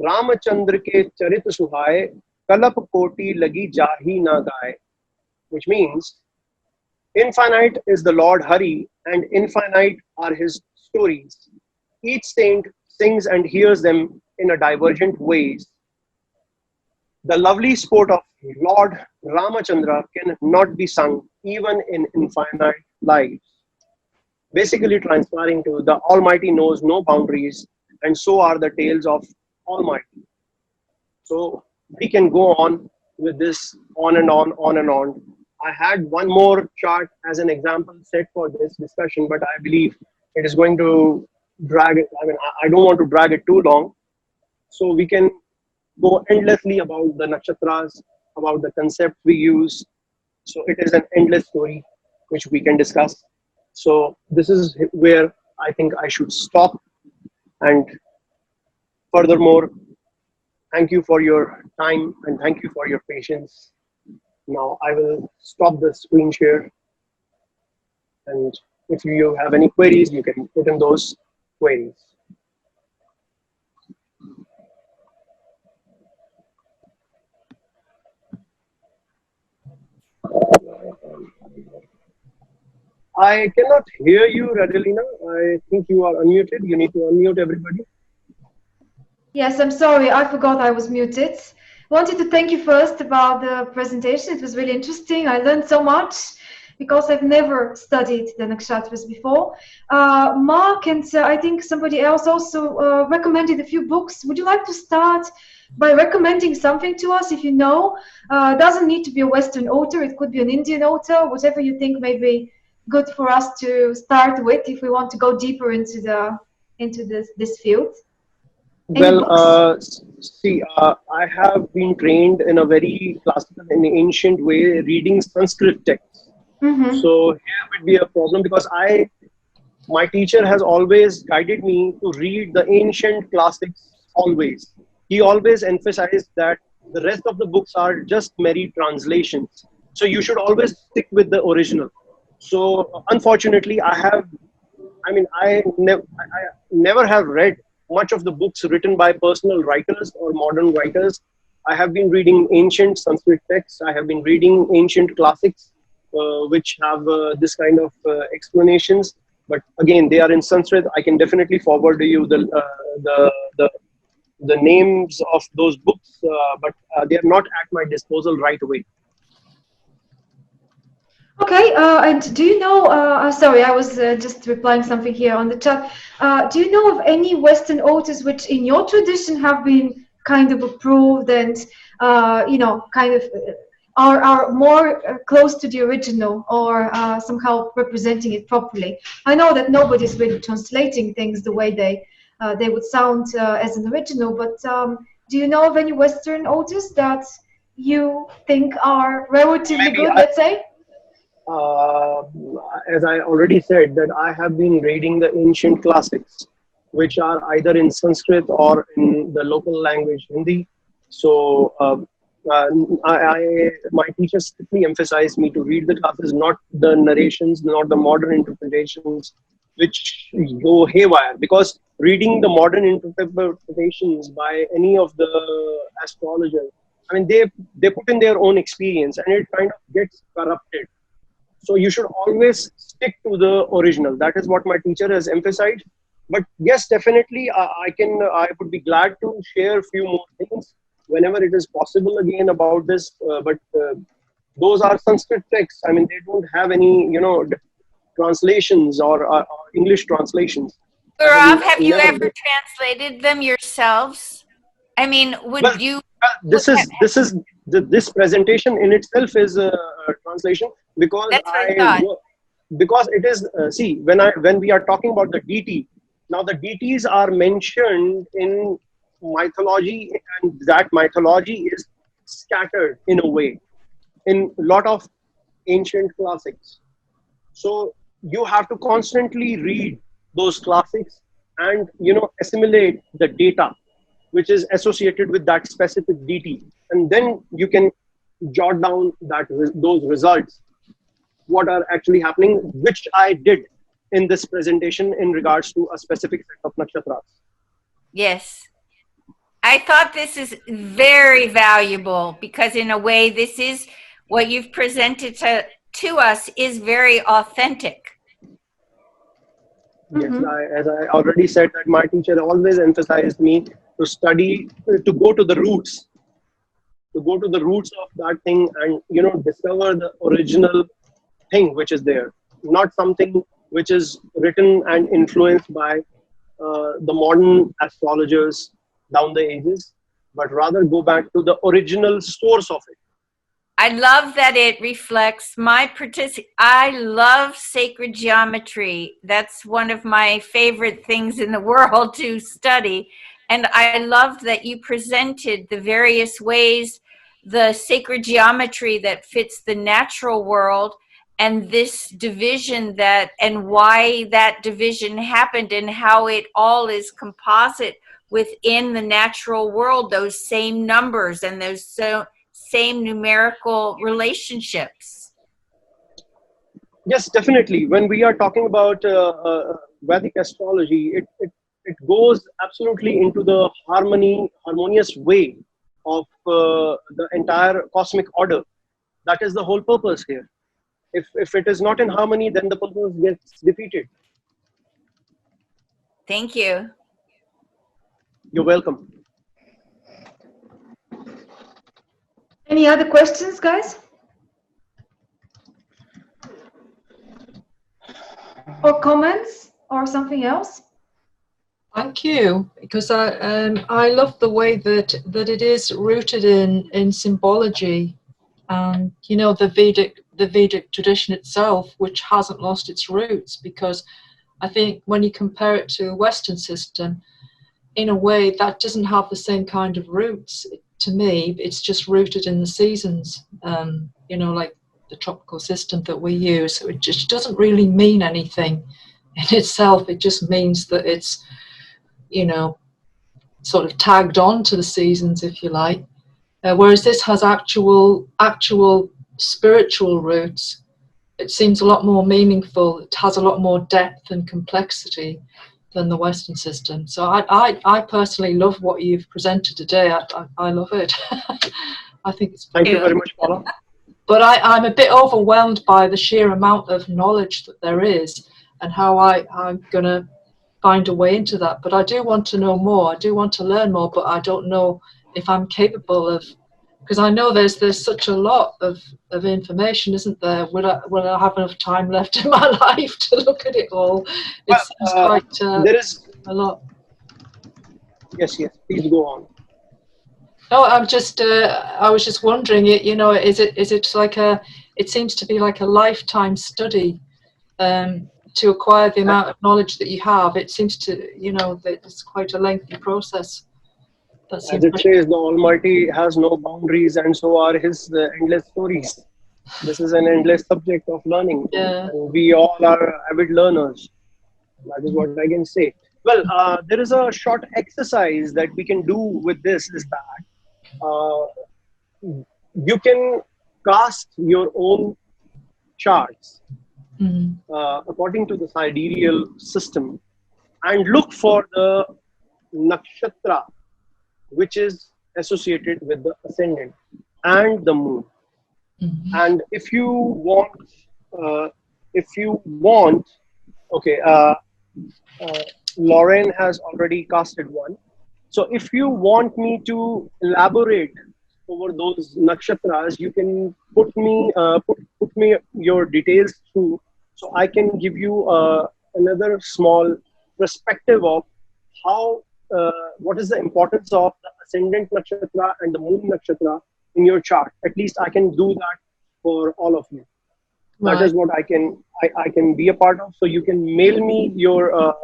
Ramachandra ke Charit Suhaye, Kalap Koti Lagi Jahi Na Gaye, which means infinite is the Lord Hari and infinite are his stories. Each saint sings and hears them in a divergent ways. The lovely sport of Lord Ramachandra cannot be sung even in infinite lives. Basically transpiring to the Almighty knows no boundaries, and so are the tales of Almighty. So we can go on with this on and on, on and on. I had one more chart as an example set for this discussion, but I believe it is going to drag it. I mean, I don't want to drag it too long. So we can go endlessly about the nakshatras, about the concept we use. So it is an endless story which we can discuss. So this is where I think I should stop. And furthermore, thank you for your time and thank you for your patience. Now I will stop the screen share. And if you have any queries, you can put in those queries. I cannot hear you, Radilina. I think you are unmuted. You need to unmute everybody. Yes, I'm sorry. I forgot I was muted. Wanted to thank you first about the presentation. It was really interesting. I learned so much. because I've never studied the nakshatras before. Mark and I think somebody else also recommended a few books. Would you like to start by recommending something to us, if you know? Doesn't need to be a Western author, it could be an Indian author, whatever you think may be good for us to start with if we want to go deeper into this field. Any Well, books? I have been trained in a very classical and ancient way, reading Sanskrit texts. Mm-hmm. So here would be a problem because my teacher has always guided me to read the ancient classics always. He always emphasized that the rest of the books are just merry translations. So you should always stick with the original. So unfortunately, I never have read much of the books written by personal writers or modern writers. I have been reading ancient Sanskrit texts. I have been reading ancient classics, which have this kind of explanations. But again, they are in Sanskrit. I can definitely forward to you the names of those books, but they are not at my disposal right away. Okay, and do you know, sorry, I was just replying something here on the chat. Do you know of any Western authors which in your tradition have been kind of approved and, kind of are more close to the original or somehow representing it properly? I know that nobody's really translating things the way they would sound as an original, but do you know of any Western authors that you think are relatively Maybe good, let's say? uh, as I already said, that I have been reading the ancient classics, which are either in Sanskrit or in the local language Hindi. So uh, my teacher strictly emphasized me to read the classes, not the narrations, not the modern interpretations, which go haywire. Because reading the modern interpretations by any of the astrologers, I mean, they put in their own experience, and it kind of gets corrupted. So you should always stick to the original. That is what my teacher has emphasized. But yes, definitely, I would be glad to share a few more things whenever it is possible again about this. But those are Sanskrit texts. I mean, they don't have any, translations or English translations. I have Gaurav, have you never ever read. translated them yourselves? I mean, Well, would you this look at? is this presentation in itself is a translation because That's what I thought. because it is see when we are talking about the deity, now the deities are mentioned in mythology, and that mythology is scattered in a way in a lot of ancient classics. So you have to constantly read those classics and assimilate the data which is associated with that specific deity, and then you can jot down those results, what are actually happening, which I did in this presentation in regards to a specific set of nakshatras. Yes. I thought this is very valuable because in a way this is what you've presented to us is very authentic. Yes, Mm-hmm. as I already said, that my teacher always emphasized me to study, to go to the roots, of that thing, and discover the original thing which is there, not something which is written and influenced by the modern astrologers down the ages, but rather go back to the original source of it. I love that it reflects my I love sacred geometry. That's one of my favorite things in the world to study. And I love that you presented the various ways the sacred geometry that fits the natural world and this division and why that division happened and how it all is composite within the natural world, those same numbers and those same numerical relationships. Yes, definitely. When we are talking about Vedic astrology, it goes absolutely into the harmonious way of the entire cosmic order. That is the whole purpose here. If it is not in harmony, then the purpose gets defeated. Thank you. You're welcome. Any other questions, guys? or comments or something else? Thank you, because I love the way that it is rooted in symbology, and you know, the Vedic tradition itself, which hasn't lost its roots. Because I think when you compare it to a Western system, in a way that doesn't have the same kind of roots. To me, it's just rooted in the seasons. You know, like the tropical system that we use, so it just doesn't really mean anything in itself. It just means that it's, you know, sort of tagged on to the seasons, if you like. Whereas this has actual spiritual roots. It seems a lot more meaningful. It has a lot more depth and complexity than the Western system. So I personally love what you've presented today. I love it. I think it's Thank you very much, Paula. But I'm a bit overwhelmed by the sheer amount of knowledge that there is, and how I'm going to find a way into that. But I do want to know more. I do want to learn more, but I don't know if I'm capable of, because I know there's such a lot of information, isn't there? Will I have enough time left in my life to look at it all? It seems quite there is a lot. Yes, please go on. No, I was just wondering, you know, is it like it seems to be like a lifetime study to acquire the amount of knowledge that you have. It seems to, you know, that it's quite a lengthy process. As it says, the Almighty has no boundaries, and so are His endless stories. This is an endless subject of learning. Yeah. We all are avid learners. That is what I can say. Well, there is a short exercise that we can do with this, is that you can cast your own charts according to the sidereal system and look for the nakshatra which is associated with the ascendant and the moon. And if you want, okay, Lauren has already casted one. So if you want me to elaborate over those nakshatras, you can put me your details through, so I can give you another small perspective of how what is the importance of the ascendant nakshatra and the moon nakshatra in your chart. At least I can do that for all of you. Right. That is what I can be a part of. So you can mail me your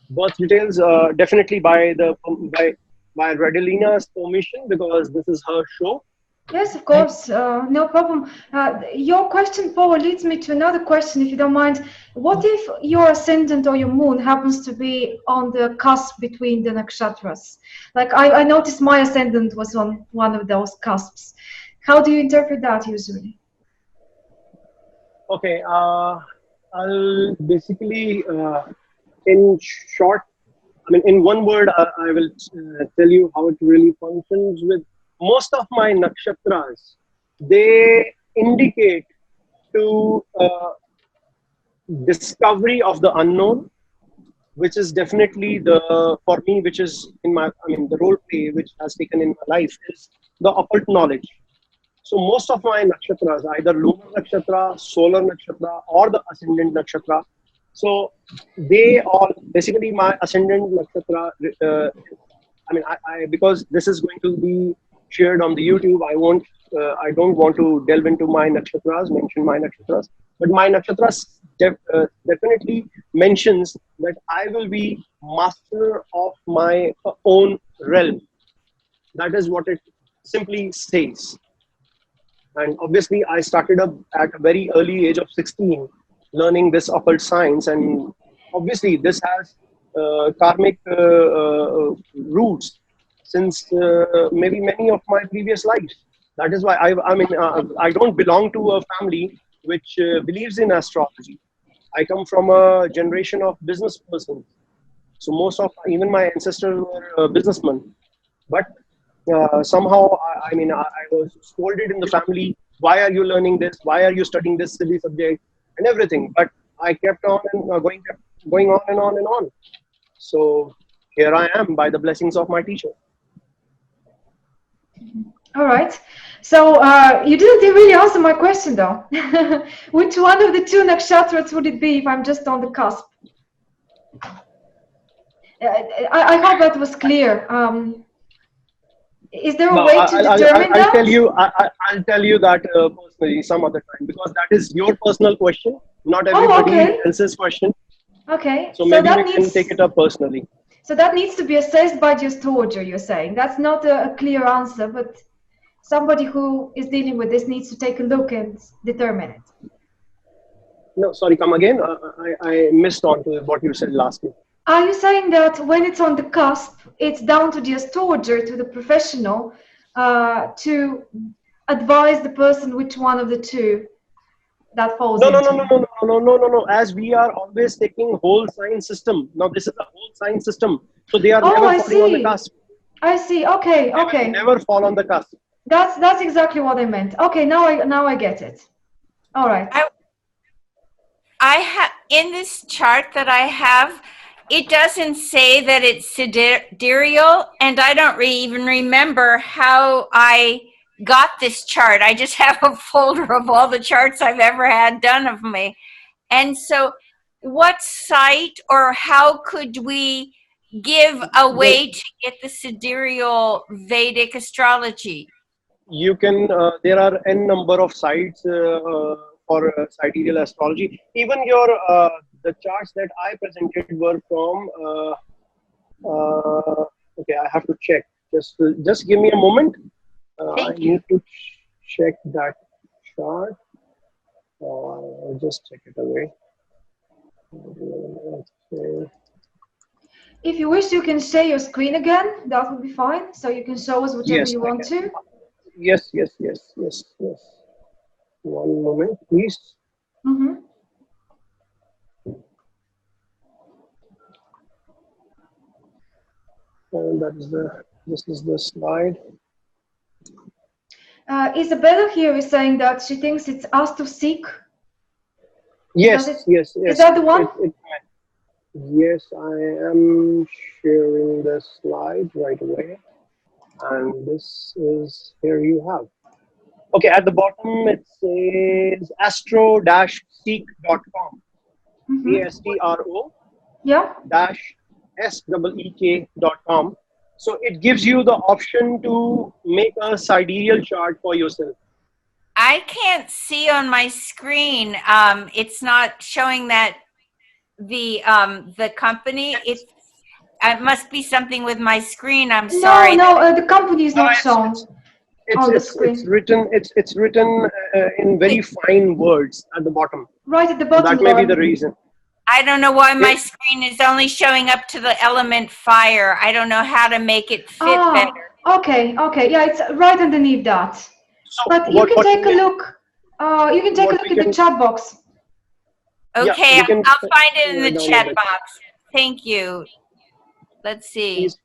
birth details definitely by Redelina's permission, because this is her show. Yes, of course, no problem. Your question, Paul, leads me to another question, if you don't mind. What if your ascendant or your moon happens to be on the cusp between the nakshatras? Like I noticed my ascendant was on one of those cusps. How do you interpret that usually? Okay, I'll basically, in short, I mean, in one word, I will tell you how it really functions with most of my nakshatras. They indicate to discovery of the unknown, which is definitely for me, which is the role play which has taken in my life is the occult knowledge. So most of my nakshatras, either lunar nakshatra, solar nakshatra, or the ascendant nakshatra. So they all, basically my ascendant nakshatra, because this is going to be shared on the YouTube, I don't want to delve into my nakshatras, mention my nakshatras, but my nakshatras definitely mentions that I will be master of my own realm. That is what it simply says. And obviously, I started up at a very early age of 16, learning this occult science. And obviously, this has karmic roots since maybe many of my previous lives. That is why I don't belong to a family which believes in astrology. I come from a generation of business persons. So even my ancestors were businessmen. But somehow, I was scolded in the family. Why are you learning this? Why are you studying this silly subject and everything? But I kept on and going on and on and on. So here I am by the blessings of my teacher. All right. So you didn't really answer my question though. Which one of the two nakshatras would it be if I'm just on the cusp? I hope that was clear. Is there a No, way to determine I'll that? tell you. I'll tell you that personally some other time, because that is your personal question, not Oh, everybody okay. else's question. Okay. So So maybe that we can needs take it up personally. so that needs to be assessed by the astrologer, you're saying. That's not a clear answer, but somebody who is dealing with this needs to take a look and determine it. No, sorry, come again. I missed on to what you said lastly. Are you saying that when it's on the cusp, it's down to the astrologer, to the professional, to advise the person which one of the two that falls No, no, into? no, no, no, no, no, no, no, no. As we are always taking whole sign system. Now this is a whole sign system. So they are Oh, never I falling on the see. cusp. I see. Okay, They will okay. never fall on the cusp. That's exactly what I meant. Okay, now I get it. All right. I have in this chart that I have, it doesn't say that it's sidereal, and I don't even remember how I got this chart. I just have a folder of all the charts I've ever had done of me. And so, what site or how could we give a way to get the sidereal Vedic astrology? You can. There are n number of sites for sidereal astrology. Even your the charts that I presented were from. Okay, I have to check. Just give me a moment. I Thank you. need to check that chart. I'll just check it away. Okay. If you wish, you can share your screen again. That would be fine. So you can show us whichever Yes, you I want can. to. Yes, yes, yes, yes, yes. One moment, please. Mm-hmm. And this is the slide. Isabella here is saying that she thinks it's us to seek. Yes, yes, yes. Is that the one? Yes, I am sharing the slide right away. And this is, here you have. Okay, at the bottom it says astro-seek.com. Mm-hmm. ASTRO Yeah. SEEK.com. So it gives you the option to make a sidereal chart for yourself. I can't see on my screen. It's not showing that the company. It must be something with my screen. I'm sorry. No, the company is No, not shown on the screen. It's written in very fine words at the bottom. Right at the So bottom. that may be the reason. I don't know why my screen is only showing up to the element fire. I don't know how to make it fit better. Okay. Yeah, it's right underneath that. So But you can take a look. You can take a look at the chat box. Okay, yeah, I'll find it in the download chat it. box. Thank you. Let's see. Please.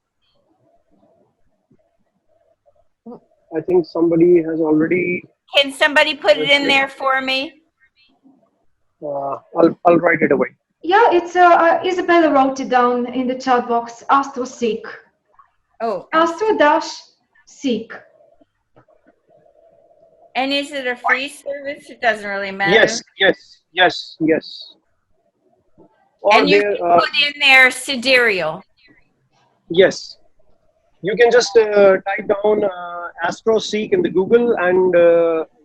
I think somebody has already. Can somebody put it in there for me? I'll write it away. Yeah, it's Isabella wrote it down in the chat box. Astro Seek. Oh, Astro-Seek. And is it a free service? It doesn't really matter. Yes. Or and you can put in there sidereal. Yes. You can just type down AstroSeek in the Google and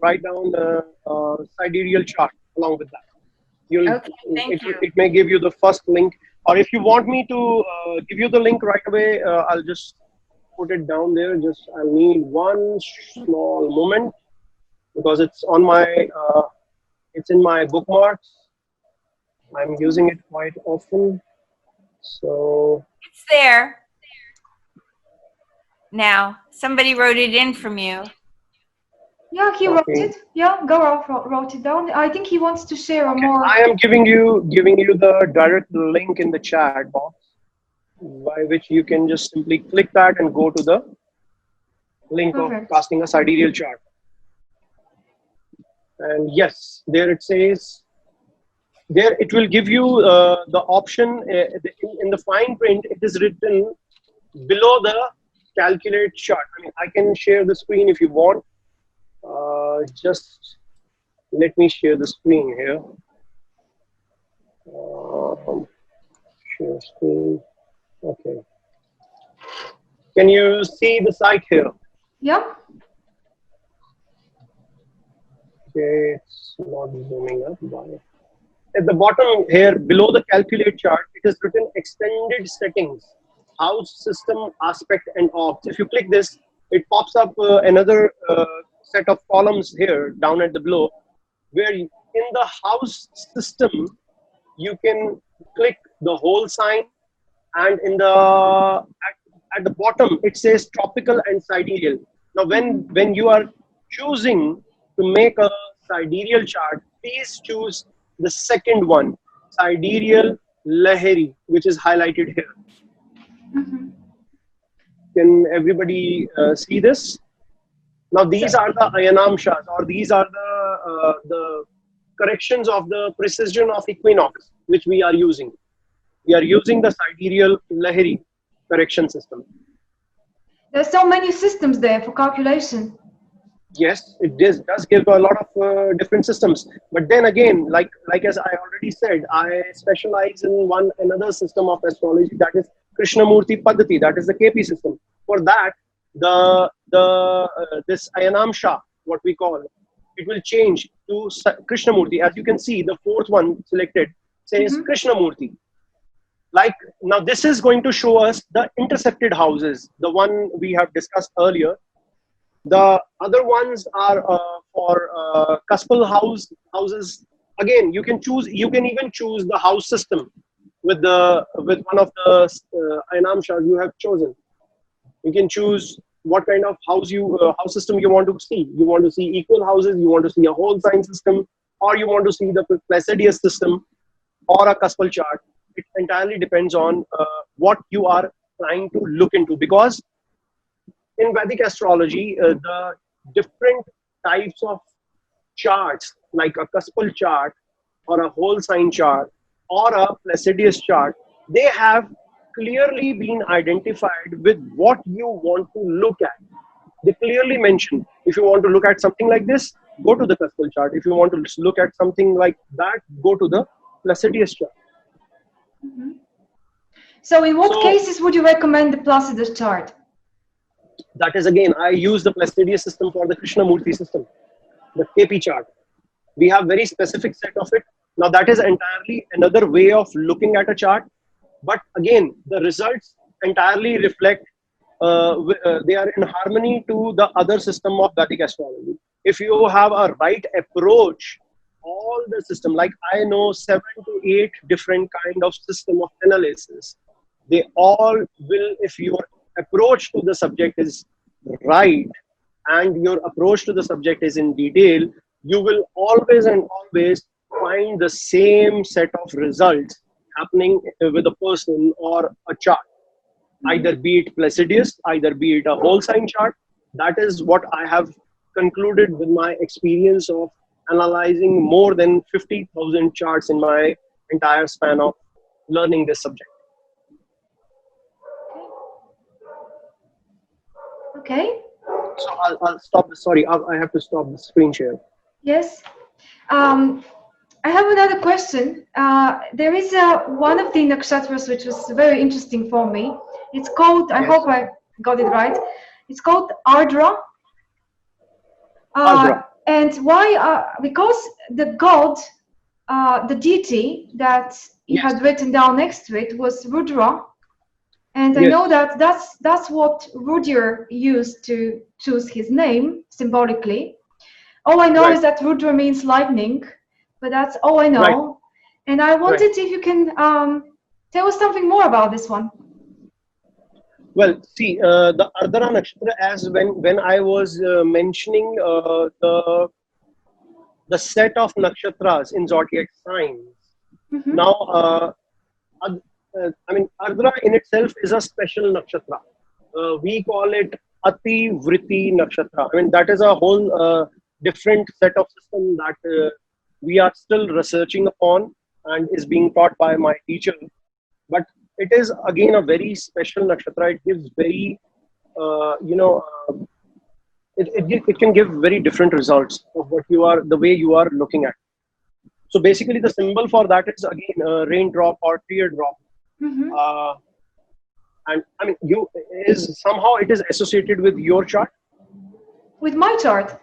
write down sidereal chart along with that. Okay, thank you. It may give you the first link, or if you want me to give you the link right away, I'll just put it down there. I'll need one small moment because it's on my it's in my bookmarks. I'm using it quite often, so it's there. Now somebody wrote it in from you. Yeah, he wrote it. Yeah, Gaurav wrote it down. I think he wants to share more. I am giving you the direct link in the chat box, by which you can just simply click that and go to the link of casting a sidereal chart. And yes, there it says. There it will give you the option in the fine print. It is written below the calculate chart. I mean, I can share the screen if you want. Just let me share the screen here. Share screen. Okay. Can you see the site here? Yeah. Okay, it's not zooming up. Why? At the bottom here, below the calculate chart, it is written extended settings, house, system, aspect, and orbs. If you click this, it pops up another set of columns here down at the below, where in the house system, you can click the whole sign, and in the at the bottom it says tropical and sidereal. Now, when you are choosing to make a sidereal chart, please choose the second one, sidereal Lahiri, which is highlighted here. Mm-hmm. Can everybody see this? Now, these are the ayanamshas, or these are the corrections of the precision of equinox, which we are using. We are using the sidereal Lahiri correction system. There's so many systems there for calculation. Yes, it does give a lot of different systems. But then again, like as I already said, I specialize in another system of astrology, that is Krishnamurthi Padatti, that is the KP system. For that, this Ayanamsha, what we call, it will change to Krishnamurti. As you can see, the fourth one selected says Krishnamurti. Like, now this is going to show us the intercepted houses, the one we have discussed earlier. The other ones are for cuspal houses. Again, you can even choose the house system with one of the Ayanamshas you have chosen. You can choose what kind of house system you want to see. You want to see equal houses, you want to see a whole sign system, or you want to see the Placidius system or a cuspal chart. It entirely depends on what you are trying to look into, because in Vedic astrology, the different types of charts, like a cuspal chart or a whole sign chart or a Placidius chart, they have clearly been identified with what you want to look at. They clearly mention, if you want to look at something like this, go to the cuspal chart. If you want to look at something like that, go to the Placidius chart. Mm-hmm. So in what cases would you recommend the Placidus chart? That is, again, I use the Placidius system for the Krishnamurti system, the KP chart. We have very specific set of it. Now, that is entirely another way of looking at a chart. But again, the results entirely reflect, they are in harmony to the other system of Vedic astrology. If you have a right approach, all the system, like I know 7 to 8 different kind of system of analysis, they all will, if your approach to the subject is right and your approach to the subject is in detail, you will always find the same set of results happening with a person or a chart, either be it Placidius, either be it a whole sign chart. That is what I have concluded with my experience of analyzing more than 50,000 charts in my entire span of learning this subject. Okay. So I'll stop. Sorry, I have to stop the screen share. Yes. I have another question. There is one of the nakshatras which was very interesting for me. It's called, I hope I got it right, it's called Ardra. Ardra. And why? Because the god, the deity that he had written down next to it was Rudra. And I know that that's what Rudyr used to choose his name symbolically. All I know is that Rudra means lightning, but that's all I know. Right. And I wanted if you can tell us something more about this one. Well, see, the Ardra Nakshatra, as when I was mentioning the set of nakshatras in zodiac signs. Mm-hmm. Now, I mean, Ardra in itself is a special nakshatra. We call it Ati Vritti Nakshatra. I mean, that is a whole different set of system that we are still researching upon and is being taught by my teacher. But it is again a very special nakshatra. It gives very it can give very different results of what you are, the way you are looking at. So basically, the symbol for that is again a raindrop or teardrop. Mm-hmm. And I mean, somehow it is associated with your chart. With my chart.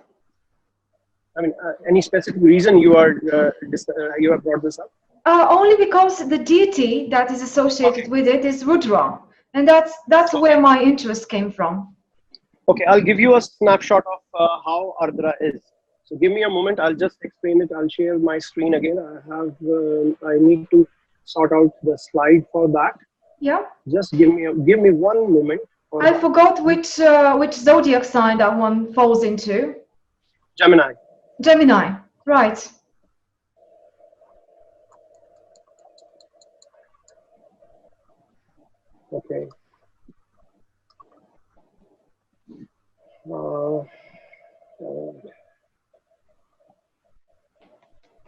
I mean, any specific reason you have brought this up? Only because the deity that is associated with it is Rudra, and that's where my interest came from. Okay, I'll give you a snapshot of how Ardra is. So give me a moment. I'll just explain it. I'll share my screen again. I need to sort out the slide for that. Yeah. Just give me 1 moment. I forgot which zodiac sign that one falls into. Gemini. Gemini, right. Okay.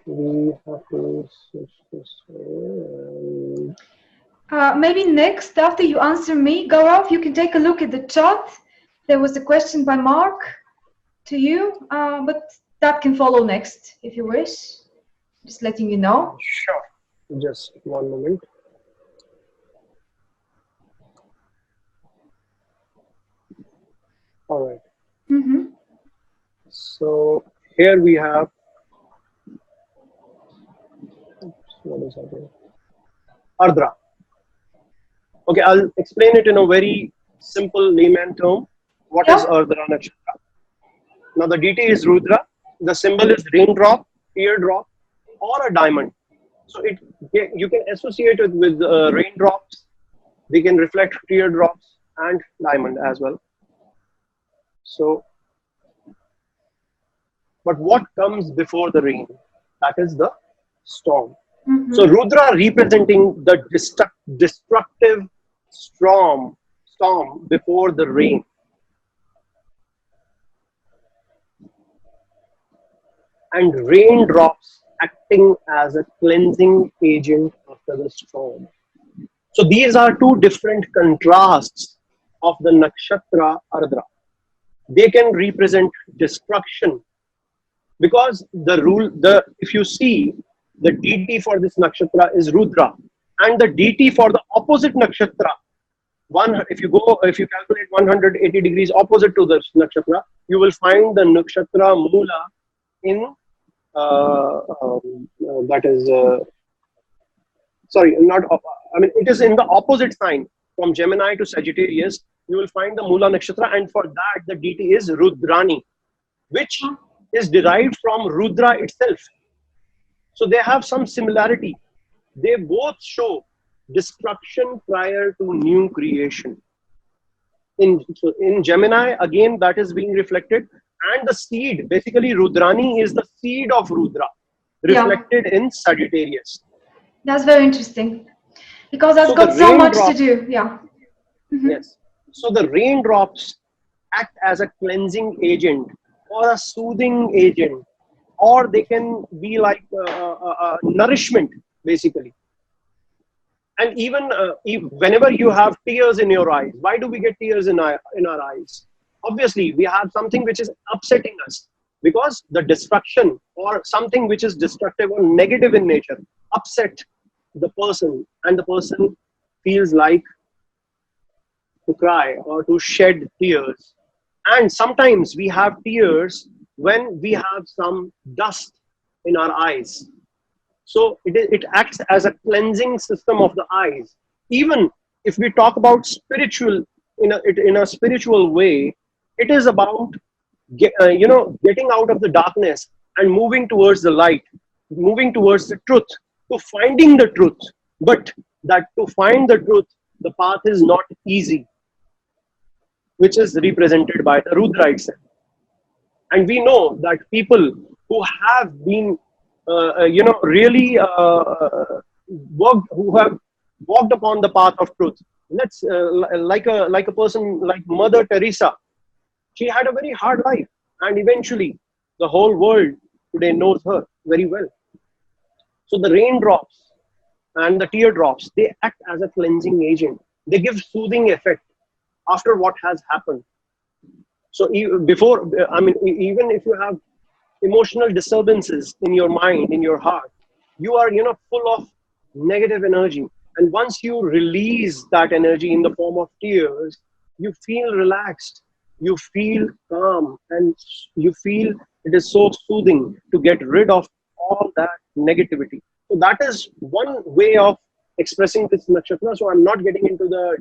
We have to switch this way. Maybe next, after you answer me, Gaurav, you can take a look at the chat. There was a question by Mark to you, but that can follow next if you wish. Just letting you know. Sure. Just 1 moment. All right. Mm-hmm. So here we have. What is that? Ardra. Okay, I'll explain it in a very simple layman term. What is Ardra Nakshatra? Now the deity is Rudra. The symbol is raindrop, teardrop, or a diamond. So you can associate it with raindrops. They can reflect teardrops and diamond as well. So, but what comes before the rain? That is the storm. Mm-hmm. So Rudra representing the destructive storm before the rain. And raindrops acting as a cleansing agent after the storm. So these are two different contrasts of the Nakshatra Ardra. They can represent destruction because if you see, the deity for this nakshatra is Rudra, and the deity for the opposite nakshatra, if you calculate 180 degrees opposite to this nakshatra, you will find the nakshatra Mula in it is in the opposite sign from Gemini to Sagittarius. You will find the Mula nakshatra, and for that the deity is Rudrani, which is derived from Rudra itself. So they have some similarity. They both show destruction prior to new creation. In Gemini, again, that is being reflected. And the seed, basically Rudrani is the seed of Rudra, reflected in Sagittarius. That's very interesting. Because that's got so much to do. Yeah. Mm-hmm. Yes. So the raindrops act as a cleansing agent or a soothing agent, or they can be like nourishment, basically. And even whenever you have tears in your eyes, why do we get tears in our eyes? Obviously, we have something which is upsetting us, because the destruction or something which is destructive or negative in nature upset the person, and the person feels like to cry or to shed tears. And sometimes we have tears when we have some dust in our eyes. So it acts as a cleansing system of the eyes. Even if we talk about spiritual, in a spiritual way, it is about getting out of the darkness and moving towards the light, moving towards the truth, to finding the truth. But that to find the truth, the path is not easy, which is represented by the Rudra itself. And we know that people who have been really who have walked upon the path of truth. Let's like a person like Mother Teresa. She had a very hard life, and eventually the whole world today knows her very well. So the raindrops and the teardrops, they act as a cleansing agent. They give soothing effect. after what has happened. So before, I mean, even if you have emotional disturbances in your mind, in your heart, you are, full of negative energy. And once you release that energy in the form of tears, you feel relaxed, you feel calm, and you feel it is so soothing to get rid of all that negativity. So that is one way of expressing this nakshatra. So I'm not getting into the,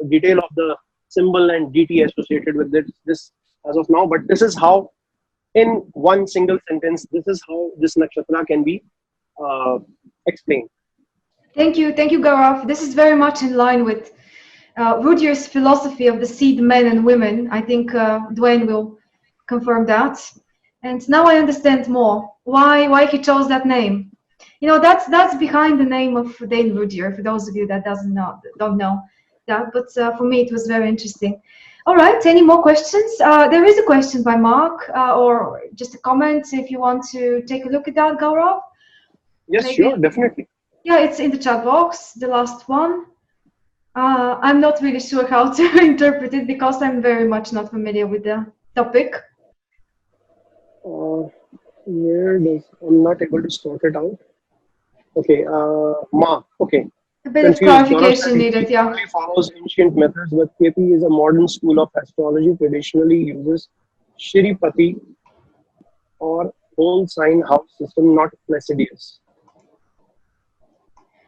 detail of the symbol and deity associated with this as of now, but this is how, in one single sentence, this is how this nakshatra can be explained. Thank you, Gaurav. This is very much in line with Rudyard's philosophy of the seed men and women. I think Dwayne will confirm that. And now I understand more why he chose that name. That's behind the name of Dane Rudyard, for those of you that don't know that. But for me, it was very interesting. All right, any more questions? There is a question by Mark, or just a comment if you want to take a look at that, Gaurav. Yes, maybe. Sure, definitely. Yeah, it's in the chat box, the last one. I'm not really sure how to interpret it because I'm very much not familiar with the topic. I'm not able to sort it out. Okay, okay. A bit of clarification needed, yeah. KP follows ancient methods, but KP is a modern school of astrology, traditionally uses Shripati or whole sign house system, not Placidius.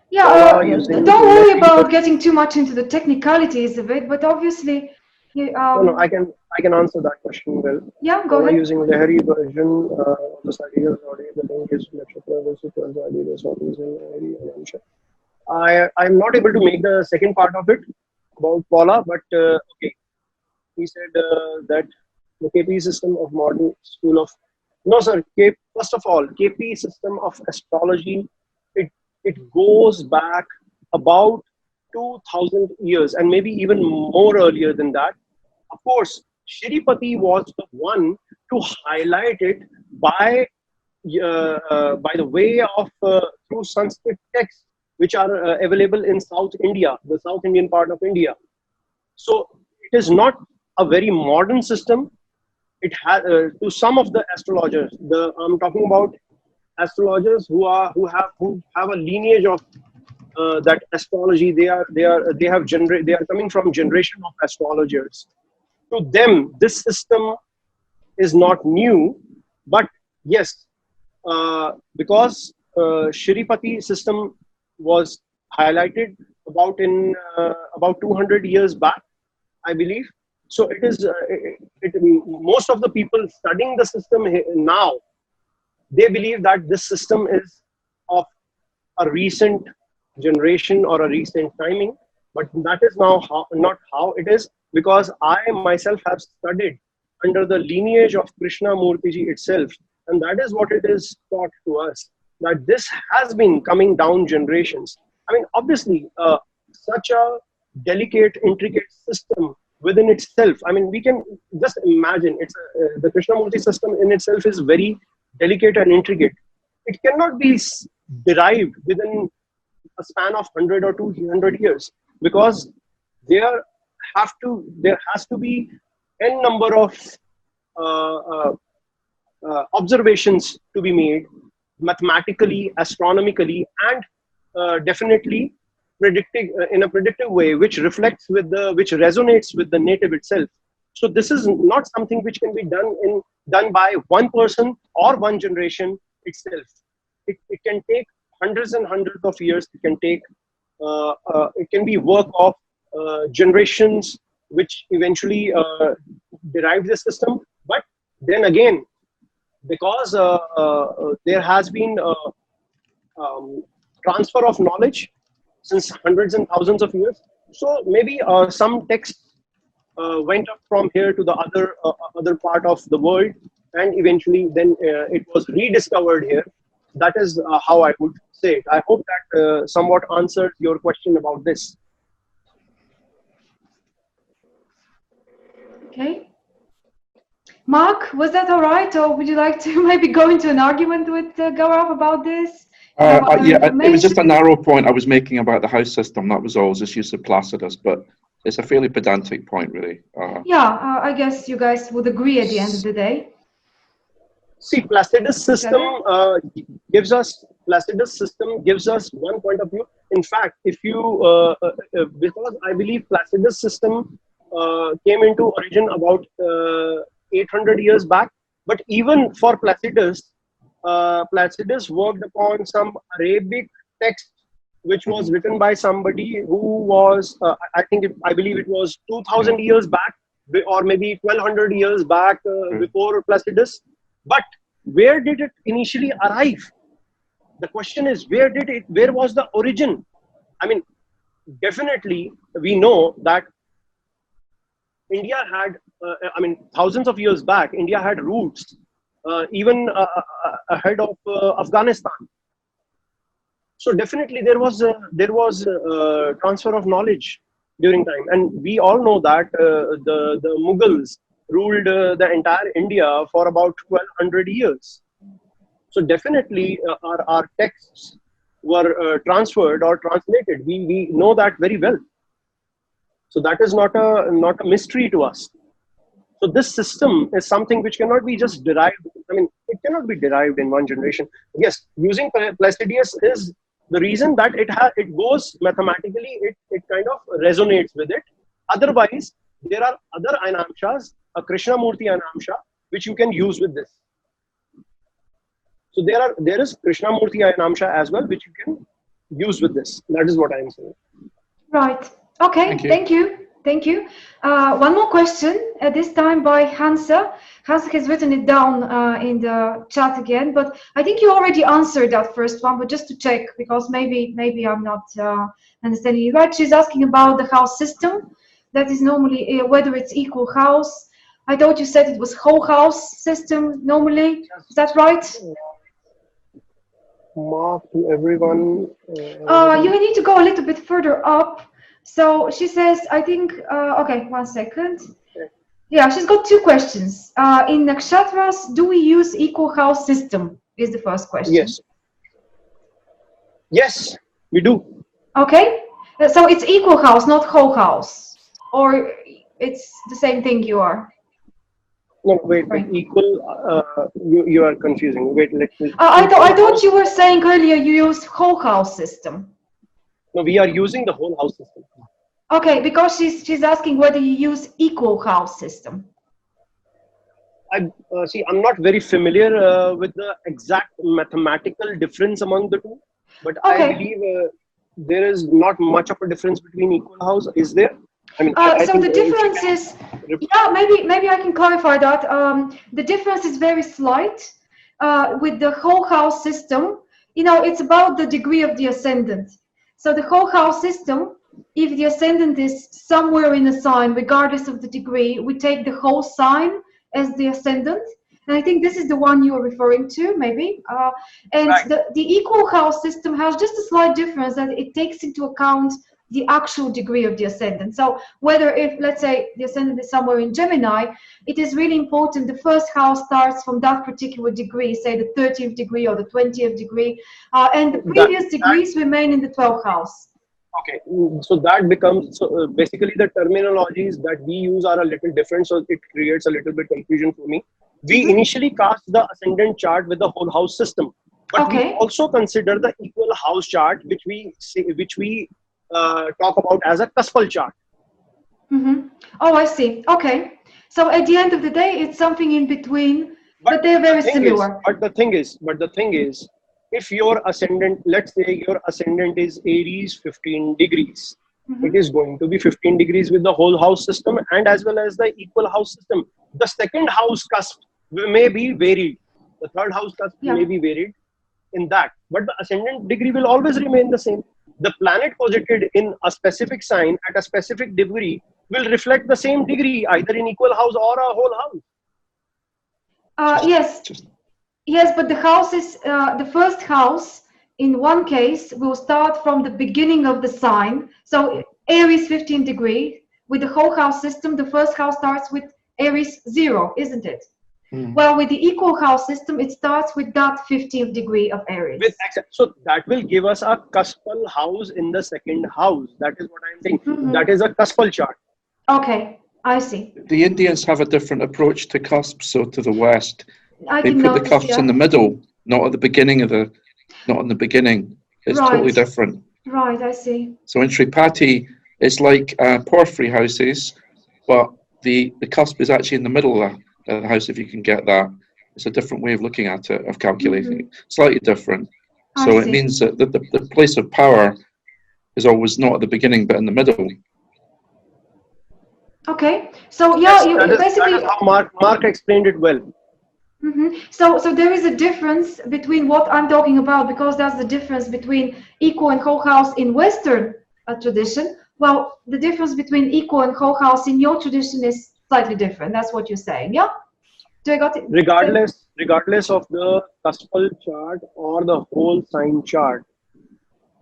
Yeah, don't worry about getting too much into the technicalities of it, but obviously... No, I can answer that question well. Yeah, go ahead. Using the Horary version of the study of the link is Nakshatra I'm not able to make the second part of it about Paula, but okay. He said that the KP system of modern school of... No, sir. First of all, KP system of astrology, it goes back about 2,000 years and maybe even more earlier than that. Of course, Shripati was the one to highlight it by the way of through Sanskrit texts which are available in South India, the South Indian part of India. So it is not a very modern system. It has to some of the astrologers. I'm talking about astrologers who have a lineage of that astrology. They are coming from generation of astrologers. To them, this system is not new, but yes, because Shripati system was highlighted about 200 years back, I believe. So it is most of the people studying the system now, they believe that this system is of a recent generation or a recent timing, but that is now not how it is, because I myself have studied under the lineage of Krishnamurthi itself, and that is what it is taught to us, that this has been coming down generations. I mean, obviously, such a delicate, intricate system within itself. I mean, we can just imagine the Krishnamurti system in itself is very delicate and intricate. It cannot be derived within a span of 100 or 200 years, because there has to be n number of observations to be made mathematically, astronomically, and definitely predicting in a predictive way, which resonates with the native itself. So this is not something which can be done by one person or one generation itself. It can take hundreds and hundreds of years. It can take it can be work of generations which eventually derive the system. But then again, because there has been transfer of knowledge since hundreds and thousands of years, so maybe some texts went up from here to the other part of the world, and eventually then it was rediscovered here. That is how I would say it. I hope that somewhat answered your question about this. Okay. Mark, was that all right, or would you like to maybe go into an argument with Gaurav about this? Yeah, it was just a narrow point I was making about the house system. That was all. Just use of Placidus, but it's a fairly pedantic point, really. Yeah, I guess you guys would agree at the end of the day. See, Placidus system gives us one point of view. In fact, if you because I believe Placidus system came into origin about 800 years back. But even for Placidus, Placidus worked upon some Arabic text which was written by somebody who was, I believe it was 2000 years back, or maybe 1200 years back before Placidus. But where did it initially arrive? The question is, where was the origin? I mean, definitely we know that India had, thousands of years back, India had roots even ahead of Afghanistan. So definitely there was transfer of knowledge during time, and we all know that the Mughals ruled the entire India for about 1200 years. So definitely our texts were transferred or translated. We know that very well. So that is not a mystery to us. So this system is something which cannot be just derived. I mean, it cannot be derived in one generation. Yes, using Placidius is the reason that it goes mathematically. It kind of resonates with it. Otherwise, there are other Ainamshas, a Krishnamurthi Ainamsha, which you can use with this. So there is Krishnamurthi Ainamsha as well, which you can use with this. That is what I am saying. Right. Okay. Thank you. Thank you. One more question, this time by Hansa. Hansa has written it down in the chat again, but I think you already answered that first one, but just to check, because maybe I'm not understanding you right. She's asking about the house system. That is normally whether it's equal house. I thought you said it was whole house system normally. Is that right? Mark to everyone. You need to go a little bit further up. So she says, I think, okay, 1 second. Yeah, she's got two questions. In Nakshatras, do we use equal house system? Is the first question. Yes. Yes, we do. Okay. So it's equal house, not whole house. Or it's the same thing you are? No, wait, equal, you are confusing. Wait, let me. I thought you were saying earlier you used whole house system. No, we are using the whole house system. Okay, because she's asking whether you use equal house system. See, I'm not very familiar with the exact mathematical difference among the two, but okay. I believe there is not much of a difference between equal house. Is there? I mean, so the difference is, yeah, maybe I can clarify that. The difference is very slight. With the whole house system, you know, it's about the degree of the ascendant. So the whole house system, if the ascendant is somewhere in a sign, regardless of the degree, we take the whole sign as the ascendant. And I think this is the one you're referring to, maybe. And right. the equal house system has just a slight difference that it takes into account the actual degree of the ascendant. So whether if, let's say, the ascendant is somewhere in Gemini, it is really important the first house starts from that particular degree, say the 30th degree or the 20th degree, and the previous degrees remain in the 12th house. Okay, so that becomes, so basically the terminologies that we use are a little different, so it creates a little bit confusion for me. We initially cast the ascendant chart with the whole house system, but we also consider the equal house chart, which we talk about as a cuspal chart. Oh, I see. Okay. So at the end of the day, it's something in between, but they're very similar. But the thing is, if your ascendant, let's say your ascendant is Aries 15 degrees, it is going to be 15 degrees with the whole house system and as well as the equal house system. The second house cusp may be varied. The third house cusp may be varied in that, but the ascendant degree will always remain the same. The planet posited in a specific sign at a specific degree will reflect the same degree either in equal house or a whole house. Yes, but the house is the first house in one case will start from the beginning of the sign. So Aries 15 degree with the whole house system, the first house starts with Aries 0, isn't it? Well, with the equal house system, it starts with that 15th degree of Aries. So that will give us a cuspal house in the second house. That is what I'm saying. That is a cuspal chart. Okay, I see. The Indians have a different approach to cusps. So to the west, they can put the notice, cusps in the middle, not at the beginning not in the beginning. It's totally different. Right, I see. So in Tripati, it's like porphyry houses, but the cusp is actually in the middle of the house, if you can get that. It's a different way of looking at it, of calculating it. Slightly different. So it means that the place of power is always not at the beginning, but in the middle. Okay, so yeah, basically... That is how Mark explained it well. So there is a difference between what I'm talking about, because that's the difference between equal and whole house in Western tradition. Well, the difference between equal and whole house in your tradition is slightly different. That's what you're saying, yeah? Do I got it? Regardless of the cuspal chart or the whole sign chart,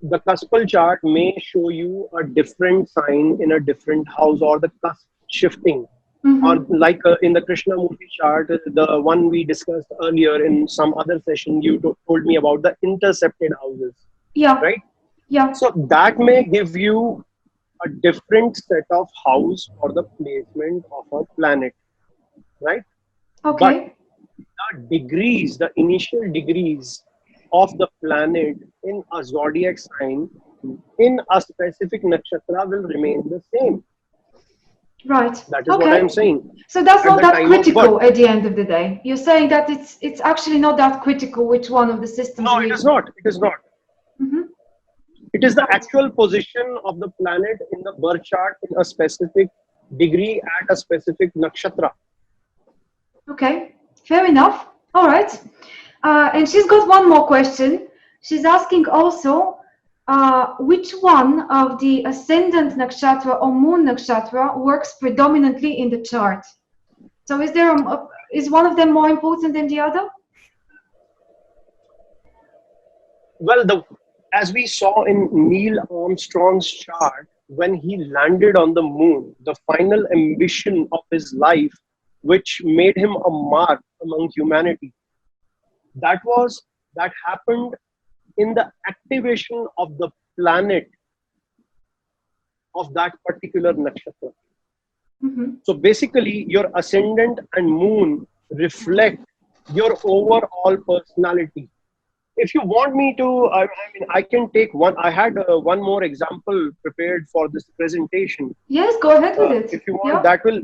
the cuspal chart may show you a different sign in a different house, or the cusp shifting. Or like in the Krishnamurthi chart, the one we discussed earlier in some other session, you told me about the intercepted houses. Yeah. Right? Yeah. So that may give you a different set of house for the placement of a planet. Right? Okay. But the degrees, the initial degrees of the planet in a zodiac sign, in a specific nakshatra, will remain the same. Right. That is what I'm saying. So that's not that critical at the end of the day. You're saying that it's actually not that critical which one of the systems. No, it is not. It is not. It is the actual position of the planet in the birth chart in a specific degree at a specific nakshatra. Okay, fair enough. All right. And she's got one more question. She's asking also, which one of the ascendant nakshatra or moon nakshatra works predominantly in the chart? So is one of them more important than the other? Well, as we saw in Neil Armstrong's chart, when he landed on the moon, the final ambition of his life, which made him a mark among humanity, that happened in the activation of the planet of that particular nakshatra. So basically, your ascendant and moon reflect your overall personality. If you want me to, I can take one. I had one more example prepared for this presentation. Yes, go ahead with it. If you want, that will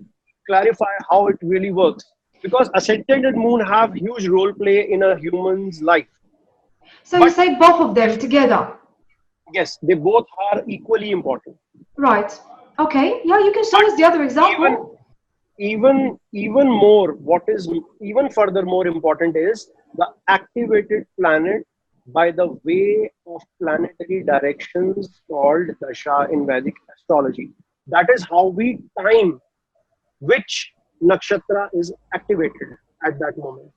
clarify how it really works. Because ascendant and moon have huge role play in a human's life. So you say both of them together? Yes, they both are equally important. Right. Okay. Yeah, you can show us the other example. Even more, what is even further more important is the activated planet by the way of planetary directions called Dasha in Vedic astrology. That is how we time which nakshatra is activated at that moment.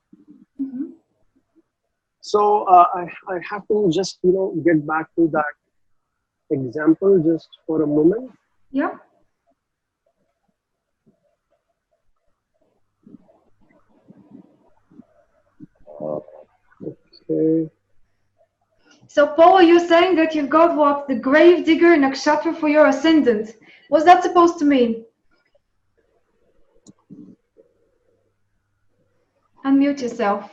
So I have to just get back to that example just for a moment. Yeah. Okay. So Paul, you're saying that you've got what, the grave digger nakshatra for your ascendant. What's that supposed to mean? Unmute yourself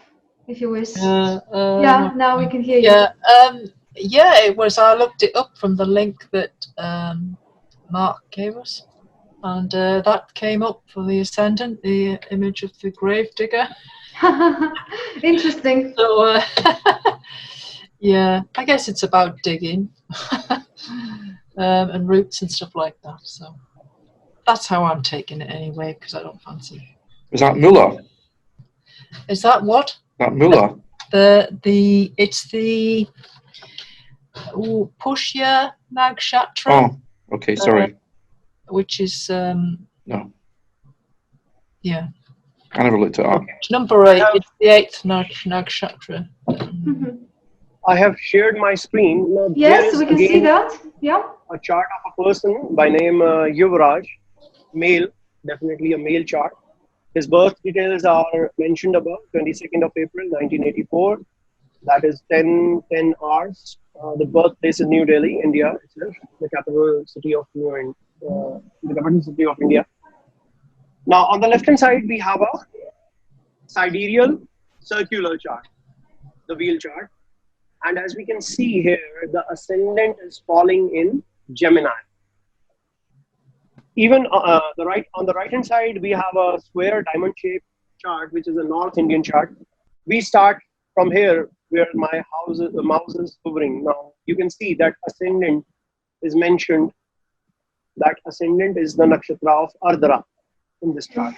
if you wish. Yeah, now we can hear you. Yeah, it was. I looked it up from the link that Mark gave us, and that came up for the ascendant, the image of the grave digger. Interesting. So, yeah, I guess it's about digging and roots and stuff like that. So that's how I'm taking it anyway, because I don't fancy it. Is that Mullah? Is that what? That Mullah? It's the Pushya Nakshatra. Oh, okay, sorry. Which is no. Yeah. I never looked it up. It's number 8. It's the 8th nakshatra. I have shared my screen. Now, yes, we can see that. Yeah. A chart of a person by name Yuvraj, male, definitely a male chart. His birth details are mentioned above, 22nd of April 1984. That is 10 hours. The birthplace is New Delhi, India itself, the capital city of the capital city of India. Now, on the left-hand side, we have a sidereal circular chart, the wheel chart. And as we can see here, the ascendant is falling in Gemini. Even on the right-hand side, we have a square diamond-shaped chart, which is a North Indian chart. We start from here, where the mouse is hovering. Now, you can see that ascendant is mentioned. That ascendant is the nakshatra of Ardhara in this chart.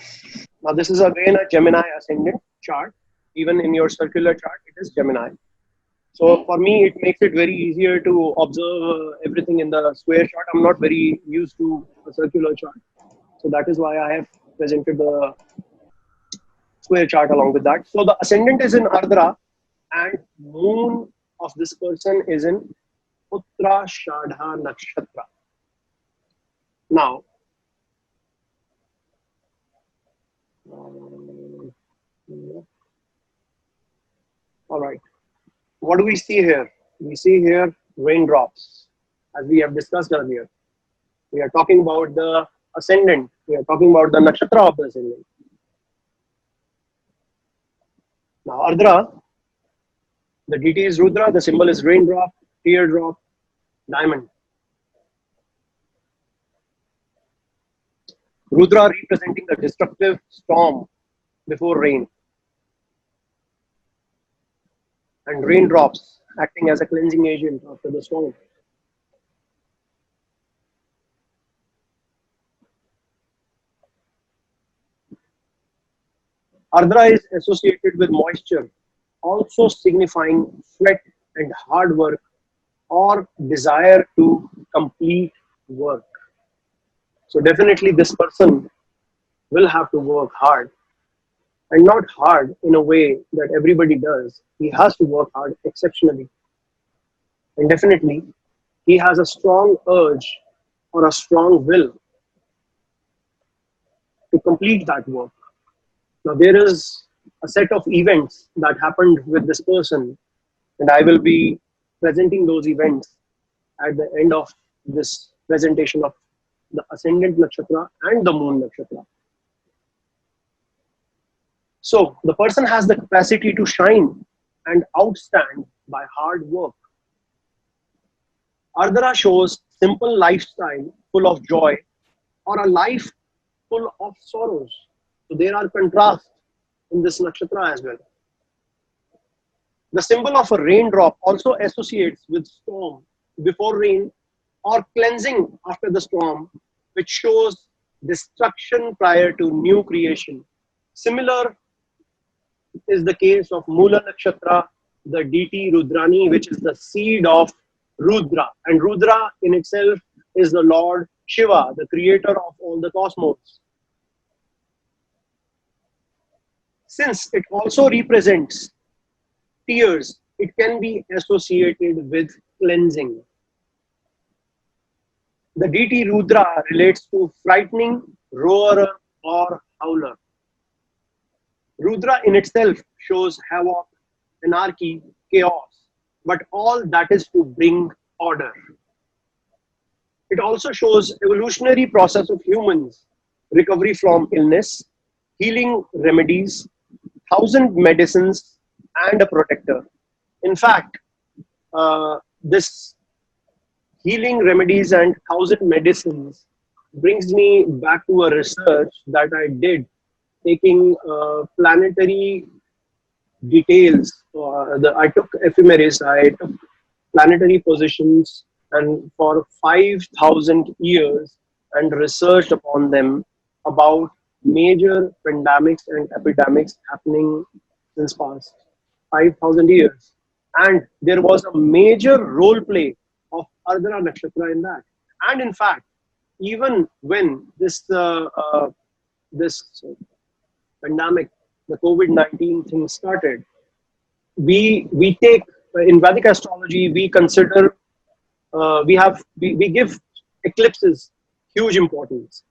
Now, this is again a Gemini ascendant chart. Even in your circular chart, it is Gemini. So for me, it makes it very easier to observe everything in the square chart. I'm not very used to a circular chart. So that is why I have presented the square chart along with that. So the ascendant is in Ardhara and moon of this person is in Uttarashadha Nakshatra. Now, all right. What do we see here? We see here raindrops, as we have discussed earlier. We are talking about the ascendant. We are talking about the nakshatra of the ascendant. Now, Ardhara, the deity is Rudra, the symbol is raindrop, teardrop, diamond. Rudra representing the destructive storm before rain. And raindrops acting as a cleansing agent after the storm. Ardhara is associated with moisture, also signifying sweat and hard work or desire to complete work. So definitely this person will have to work hard, and not hard in a way that everybody does. He has to work hard exceptionally. And definitely he has a strong urge or a strong will to complete that work. Now there is a set of events that happened with this person, and I will be presenting those events at the end of this presentation of the ascendant nakshatra and the moon nakshatra. So the person has the capacity to shine and outstand by hard work. Ardhara shows simple lifestyle full of joy or a life full of sorrows. So there are contrasts in this nakshatra as well. The symbol of a raindrop also associates with storm before rain or cleansing after the storm, which shows destruction prior to new creation. Similar is the case of Mula Nakshatra, the deity Rudrani, which is the seed of Rudra. And Rudra in itself is the Lord Shiva, the creator of all the cosmos. Since it also represents tears, it can be associated with cleansing. The deity Rudra relates to frightening, roarer, or howler. Rudra in itself shows havoc, anarchy, chaos, but all that is to bring order. It also shows evolutionary process of humans, recovery from illness, healing remedies, 1,000 medicines, and a protector. In fact, this healing remedies and 1,000 medicines brings me back to a research that I did, taking planetary details. I took ephemeris, I took planetary positions, and for 5,000 years, and researched upon them about major pandemics and epidemics happening since past 5,000 years. And there was a major role play of Ardhara Nakshatra in that. And in fact, even when this pandemic, the COVID-19 thing started, we take, in Vedic astrology, we consider, we give eclipses huge importance.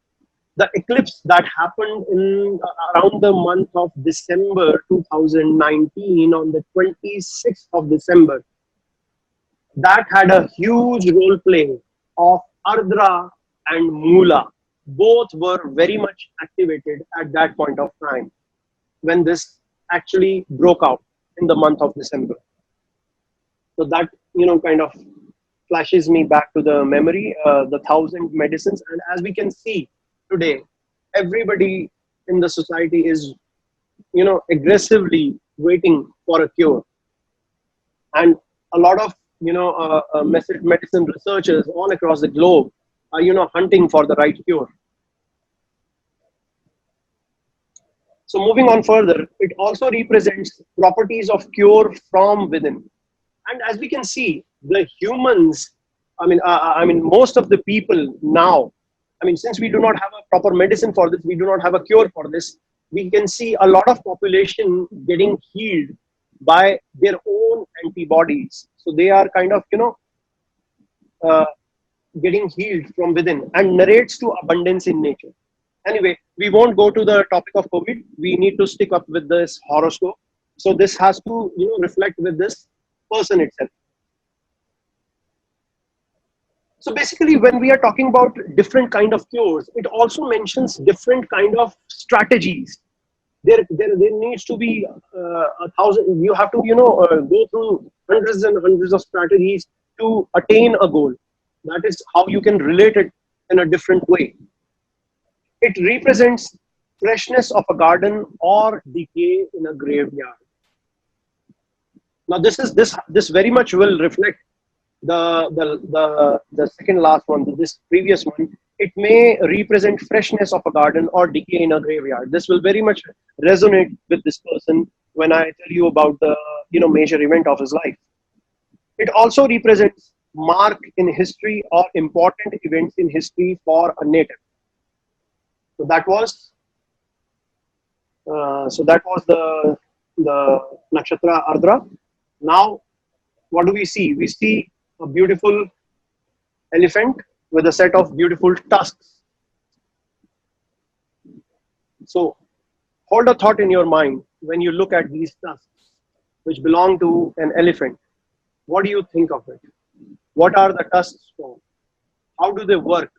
the eclipse that happened in around the month of December 2019, on the 26th of December, that had a huge role play of Ardra and Mula. Both were very much activated at that point of time when this actually broke out in the month of December. So that, kind of flashes me back to the memory, the thousand medicines. And as we can see today, everybody in the society is, aggressively waiting for a cure. And a lot of, medicine researchers all across the globe are, hunting for the right cure. So moving on further, it also represents properties of cure from within. And as we can see, the humans, most of the people now, since we do not have a proper medicine for this, we do not have a cure for this, we can see a lot of population getting healed by their own antibodies. So they are kind of, getting healed from within, and narrates to abundance in nature. Anyway, we won't go to the topic of COVID. We need to stick up with this horoscope. So this has to, reflect with this person itself. So basically, when we are talking about different kind of cures, it also mentions different kind of strategies. There needs to be 1,000. You have to, go through hundreds and hundreds of strategies to attain a goal. That is how you can relate it in a different way. It represents freshness of a garden or decay in a graveyard. Now, this very much will reflect the second last one, this previous one. It may represent freshness of a garden or decay in a graveyard. This will very much resonate with this person when I tell you about the major event of his life. It also represents mark in history or important events in history for a native. So that was the Nakshatra Ardra. Now, what do we see? We see a beautiful elephant with a set of beautiful tusks. So hold a thought in your mind when you look at these tusks, which belong to an elephant. What do you think of it? What are the tusks for? How do they work?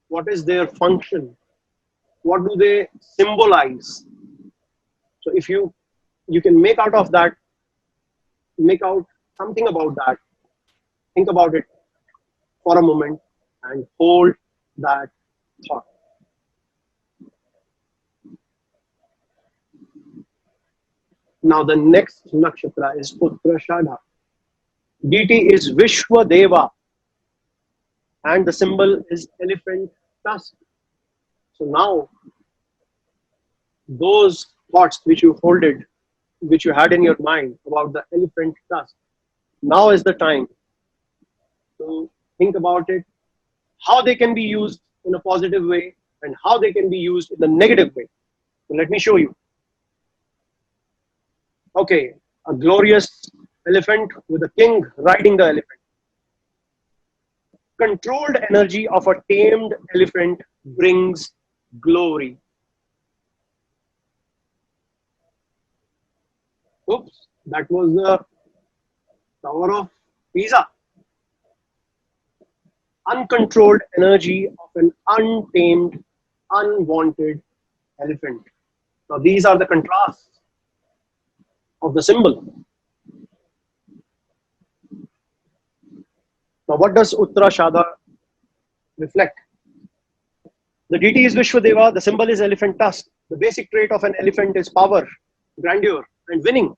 What is their function? What do they symbolize? So if you can make out something about that, think about it for a moment and hold that thought. Now the next nakshatra is Uttarashadha. Deity is Vishwa Deva, and the symbol is elephant tusk. So now those thoughts which you had in your mind about the elephant tusk, now is the time to think about it, how they can be used in a positive way and how they can be used in a negative way. So let me show you. Okay, a glorious elephant with a king riding the elephant. Controlled energy of a tamed elephant brings glory. Oops, that was the Tower of Pisa. Uncontrolled energy of an untamed, unwanted elephant. Now these are the contrasts of the symbol. Now what does Uttarashadha reflect? The deity is Vishwadeva, the symbol is elephant tusk. The basic trait of an elephant is power, grandeur, and winning.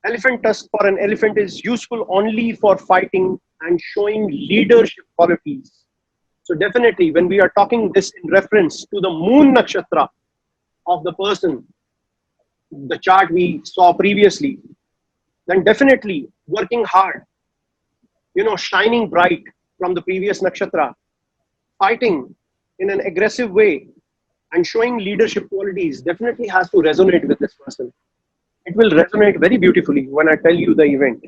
Elephant tusk for an elephant is useful only for fighting and showing leadership qualities. So definitely when we are talking this in reference to the moon nakshatra of the person, the chart we saw previously, then definitely working hard, shining bright from the previous nakshatra, fighting in an aggressive way and showing leadership qualities definitely has to resonate with this person. It will resonate very beautifully when I tell you the event,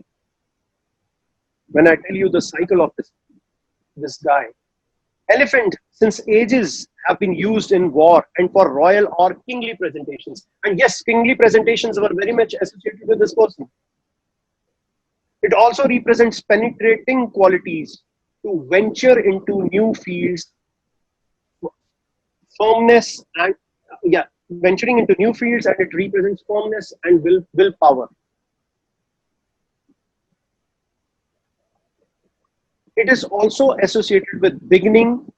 when I tell you the cycle of this guy. Elephant, since ages, have been used in war and for royal or kingly presentations. And yes, kingly presentations were very much associated with this person. It also represents penetrating qualities, to venture into new fields, firmness and venturing into new fields, and it represents firmness and willpower. It is also associated with beginning,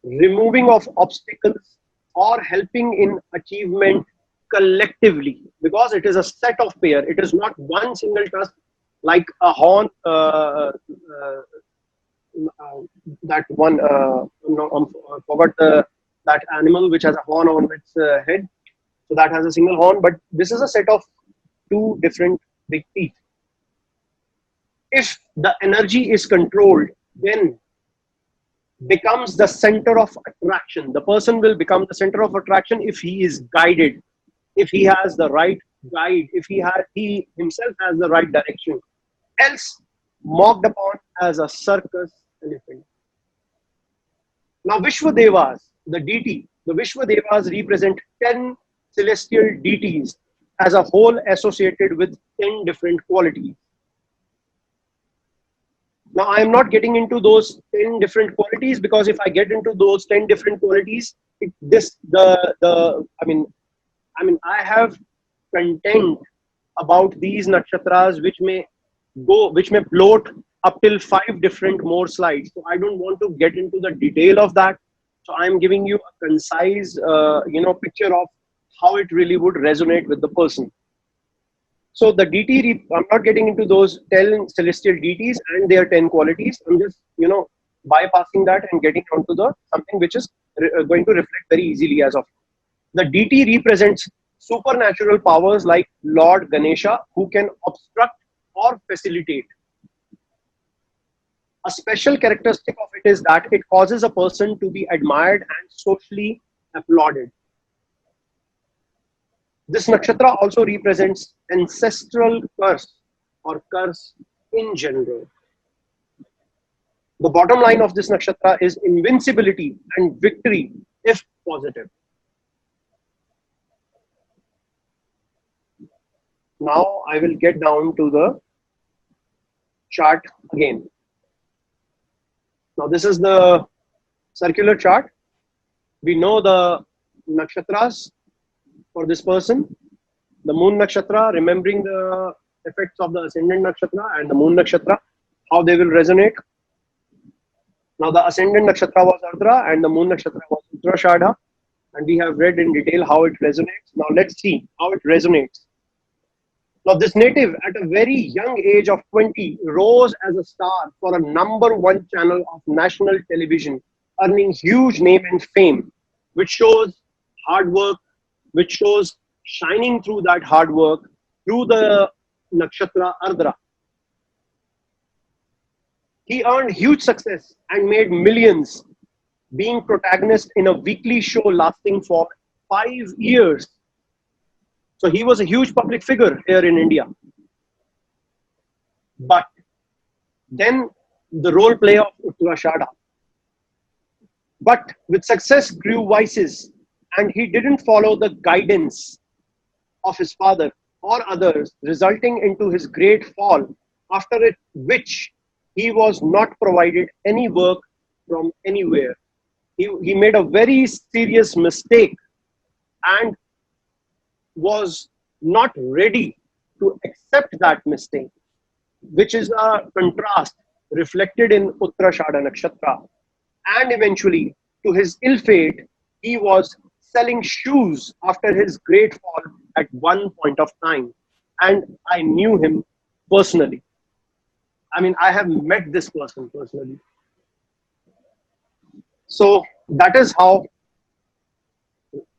removing of obstacles, or helping in achievement collectively, because it is a set of pair. It is not one single task like a horn. That one, I forgot that animal which has a horn on its head. So that has a single horn, but this is a set of two different big teeth. If the energy is controlled, then becomes the center of attraction. The person will become the center of attraction if he is guided, if he has the right guide, if he himself has the right direction. Else, mocked upon as a circus elephant. Now, Vishwadevas, the deity, the Vishwadevas represent 10 celestial deities as a whole, associated with 10 different qualities. Now, I am not getting into those 10 different qualities, because if I get into those 10 different qualities, I have content about these nakshatras which may float up till 5 different more slides. So I don't want to get into the detail of that. So I'm giving you a concise, picture of how it really would resonate with the person. So the deity, I'm not getting into those 10 celestial deities and their 10 qualities. I'm just, bypassing that and getting onto something which is going to reflect very easily as of now. The deity represents supernatural powers like Lord Ganesha, who can obstruct or facilitate. A special characteristic of it is that it causes a person to be admired and socially applauded. This nakshatra also represents ancestral curse or curse in general. The bottom line of this nakshatra is invincibility and victory if positive. Now I will get down to the chart again. Now this is the circular chart. We know the nakshatras for this person. The moon nakshatra, remembering the effects of the ascendant nakshatra and the moon nakshatra, how they will resonate. Now the ascendant nakshatra was Ardra and the moon nakshatra was Uttarashadha, and we have read in detail how it resonates. Now let's see how it resonates. Now this native at a very young age of 20 rose as a star for a #1 channel of national television, earning huge name and fame, which shows hard work, which shows shining through that hard work through the nakshatra Ardra. He earned huge success and made millions, being protagonist in a weekly show lasting for 5 years. So he was a huge public figure here in India. But then the role play of Uttarashadha. But with success grew vices, and he didn't follow the guidance of his father or others, resulting into his great fall, after which he was not provided any work from anywhere. He made a very serious mistake and was not ready to accept that mistake, which is a contrast reflected in Uttarashadha Nakshatra. And eventually, to his ill fate, he was selling shoes after his great fall at one point of time. And I knew him personally. I mean, I have met this person personally. So that is how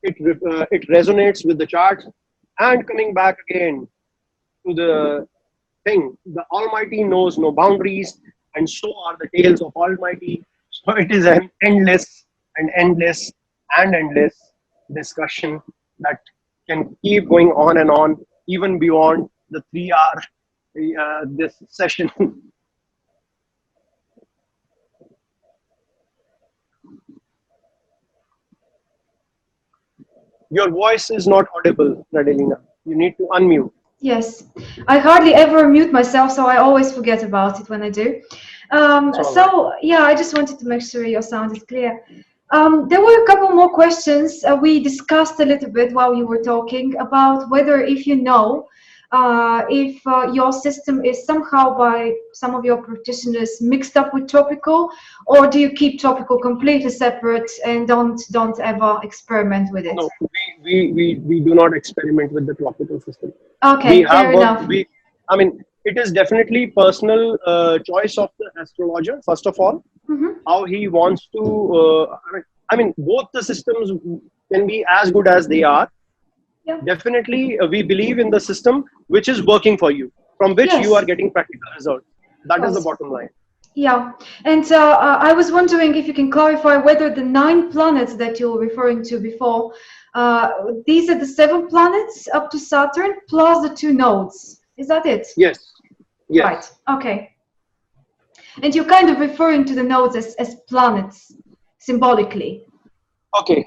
it resonates with the chart. And coming back again to the thing, the Almighty knows no boundaries, and so are the tales of Almighty. So it is an endless and endless and endless discussion that can keep going on and on, even beyond the 3 hour this session. Your voice is not audible, Nadelina. You need to unmute. Yes, I hardly ever mute myself, so I always forget about it when I do. It's all right. So yeah, I just wanted to make sure your sound is clear. There were a couple more questions we discussed a little bit while you were talking about whether if you know if your system is somehow by some of your practitioners mixed up with tropical, or do you keep tropical completely separate and don't ever experiment with it? No, we do not experiment with the tropical system. Okay, We have fair worked, enough. I mean, it is definitely personal choice of the astrologer, first of all, Hmm. how he wants to, both the systems can be as good as they are. Yeah. Definitely, we believe in the system which is working for you, from which you are Yes, getting practical results. That is the of course. bottom line. Yeah, and I was wondering if you can clarify whether the 9 planets that you were referring to before, these are the 7 planets up to Saturn plus the 2 nodes. Is that it? Yes, Right. yes. Okay. And you're kind of referring to the nodes as planets symbolically. Okay.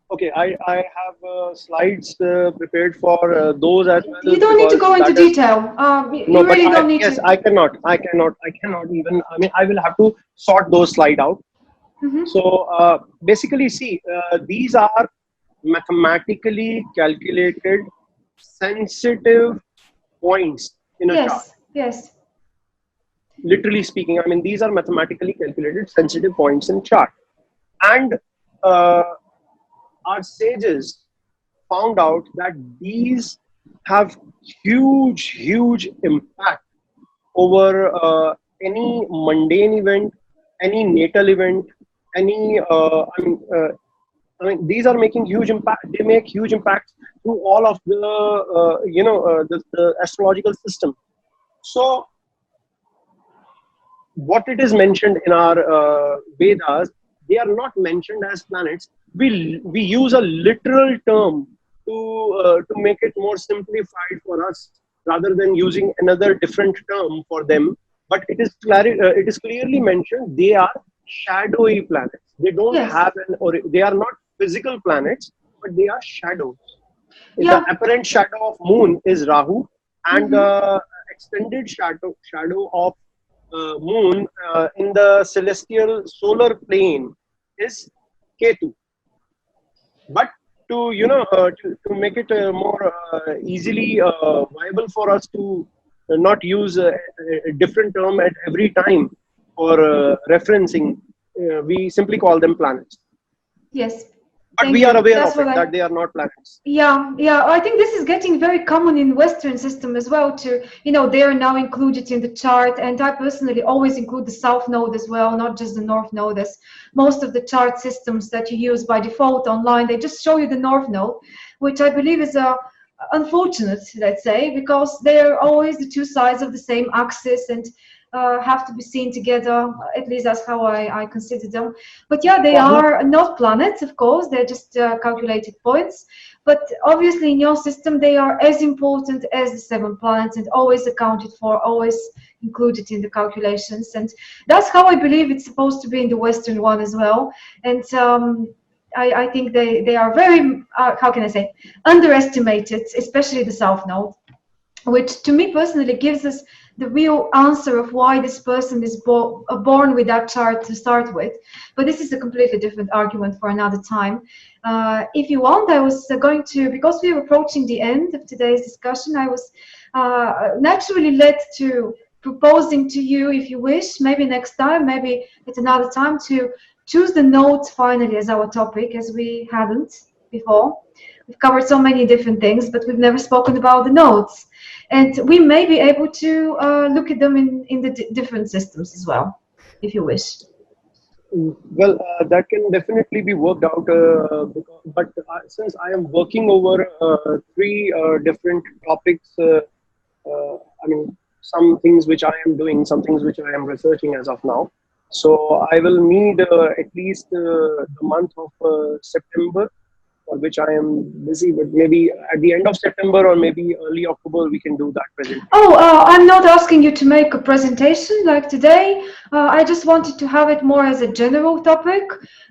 Okay, I have slides prepared for those as well, You don't need to because go into that is detail. no, You but really don't need yes, to. I cannot even. I mean, I will have to sort those slide out. Hmm. So basically, see, these are mathematically calculated, sensitive points in a chart. Yes, yes. Literally speaking, I mean, these are mathematically calculated, sensitive points in chart, and uh, our sages found out that these have huge impact over any mundane event, any natal event, any these are making huge impact. They make huge impacts through all of the the astrological system. So what it is mentioned in our Vedas, they are not mentioned as planets. We use a literal term to make it more simplified for us, rather than using another different term for them. But it is clearly mentioned they are shadowy planets. They don't Yes. have they are not physical planets, but they are shadows. The Yeah. apparent shadow of moon is Rahu, and Hmm. the extended shadow of moon in the celestial solar plane is Ketu. But to to make it more easily viable for us to not use a different term at every time for referencing, we simply call them planets. Yes. But Thank we are you. aware That's of what it I. that they are not planets. Yeah, yeah. I think this is getting very common in Western system as well. They are now included in the chart, and I personally always include the South Node as well, not just the North Node. As most of the chart systems that you use by default online, they just show you the North Node, which I believe is unfortunate, let's say, because they're always the two sides of the same axis and have to be seen together. At least that's how I consider them. But yeah, they For who? are not planets, of course. They're just calculated points. But obviously, in your system, they are as important as the 7 planets and always accounted for, always included in the calculations. And that's how I believe it's supposed to be in the Western one as well. And I think they are very, how can I say, underestimated, especially the South Node, which to me personally gives us the real answer of why this person is born with that chart to start with. But this is a completely different argument for another time. If you want, I was going to, because we are approaching the end of today's discussion, I was naturally led to proposing to you, if you wish, maybe next time, maybe at another time, to choose the nodes finally as our topic, as we hadn't before. We've covered so many different things, but we've never spoken about the nodes. And we may be able to look at them in the different systems as well, if you wish. Well, that can definitely be worked out. But since I am working over 3 different topics, I mean, some things which I am doing, some things which I am researching as of now. So I will need at least the month of September for which I am busy, but maybe at the end of September or maybe early October, we can do that presentation. Oh, I'm not asking you to make a presentation like today. I just wanted to have it more as a general topic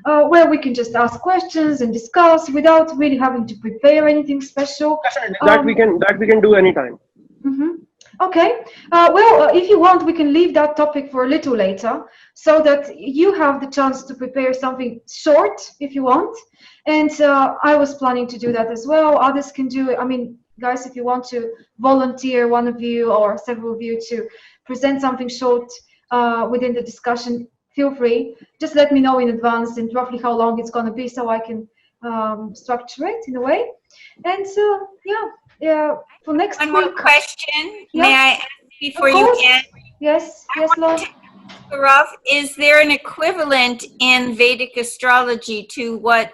where we can just ask questions and discuss without really having to prepare anything special. Definitely, that we can do anytime. Mm-hmm. Okay. If you want, we can leave that topic for a little later so that you have the chance to prepare something short if you want. And I was planning to do that as well. Others can do it. I mean, guys, if you want to volunteer, one of you or several of you, to present something short within the discussion, feel free. Just let me know in advance and roughly how long it's going to be so I can structure it in a way. And yeah, for next One week. more question. Yeah. May I ask before Of you course. end? Yes, Lord. Gaurav, is there an equivalent in Vedic astrology to what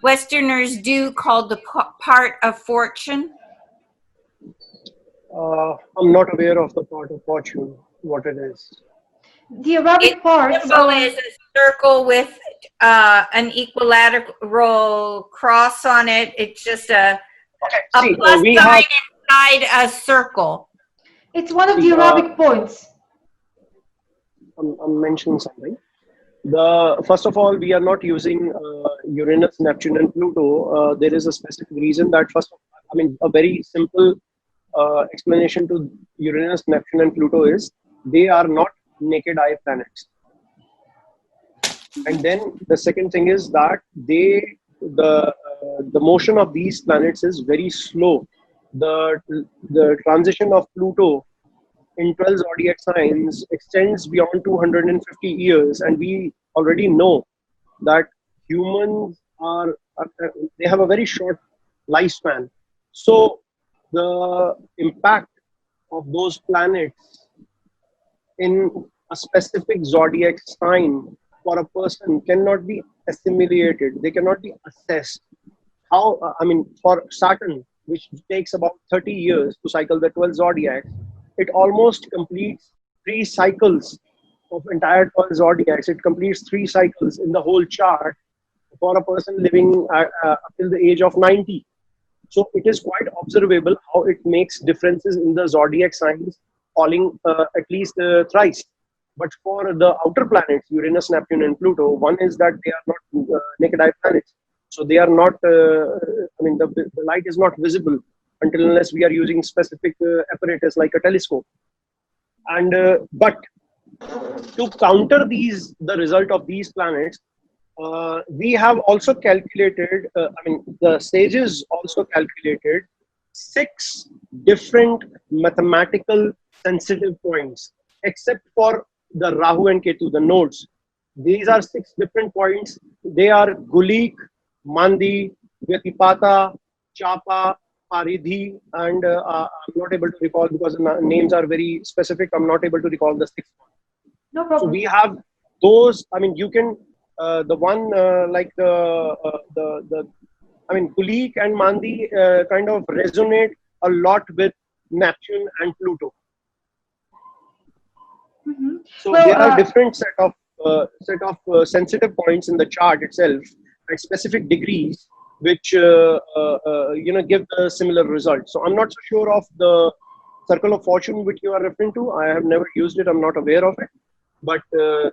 Westerners do called the part of fortune? I'm not aware of the part of fortune, what it is. The Arabic parts Symbol are is a circle with an equilateral cross on it. It's just a plus we sign have. inside a circle. it's one of the Arabic points. I'm mentioning something. First of all, we are not using Uranus, Neptune, and Pluto. There is a specific reason that a very simple explanation to Uranus, Neptune, and Pluto is they are not naked eye planets. And then the second thing is that the motion of these planets is very slow. The transition of Pluto in 12 zodiac signs extends beyond 250 years, and we already know that humans they have a very short lifespan. So the impact of those planets in a specific zodiac sign for a person cannot be assimilated. They cannot be assessed. For Saturn, which takes about 30 years to cycle the 12 zodiacs, it almost completes 3 cycles of entire 12 zodiacs. It completes 3 cycles in the whole chart for a person living till the age of 90. So it is quite observable how it makes differences in the zodiac signs falling at least thrice. But for the outer planets, Uranus, Neptune, and Pluto, one is that they are not naked eye planets. So they are not, the light is not visible until unless we are using specific apparatus like a telescope. And but to counter the result of these planets, we have also calculated, the sages also calculated 6 different mathematical sensitive points, except for the Rahu and Ketu, the nodes. These are 6 different points. They are Gulik, Mandi, Vyatipata, Chapa, Paridhi, and I'm not able to recall because the names are very specific. I'm not able to recall the 6th one. No problem. So we have those. You can the one like Kulik and Mandi kind of resonate a lot with Neptune and Pluto. Mm-hmm. So there are different set of sensitive points in the chart itself at specific degrees, which give the similar results. So I'm not so sure of the circle of fortune which you are referring to. I have never used it. I'm not aware of it. But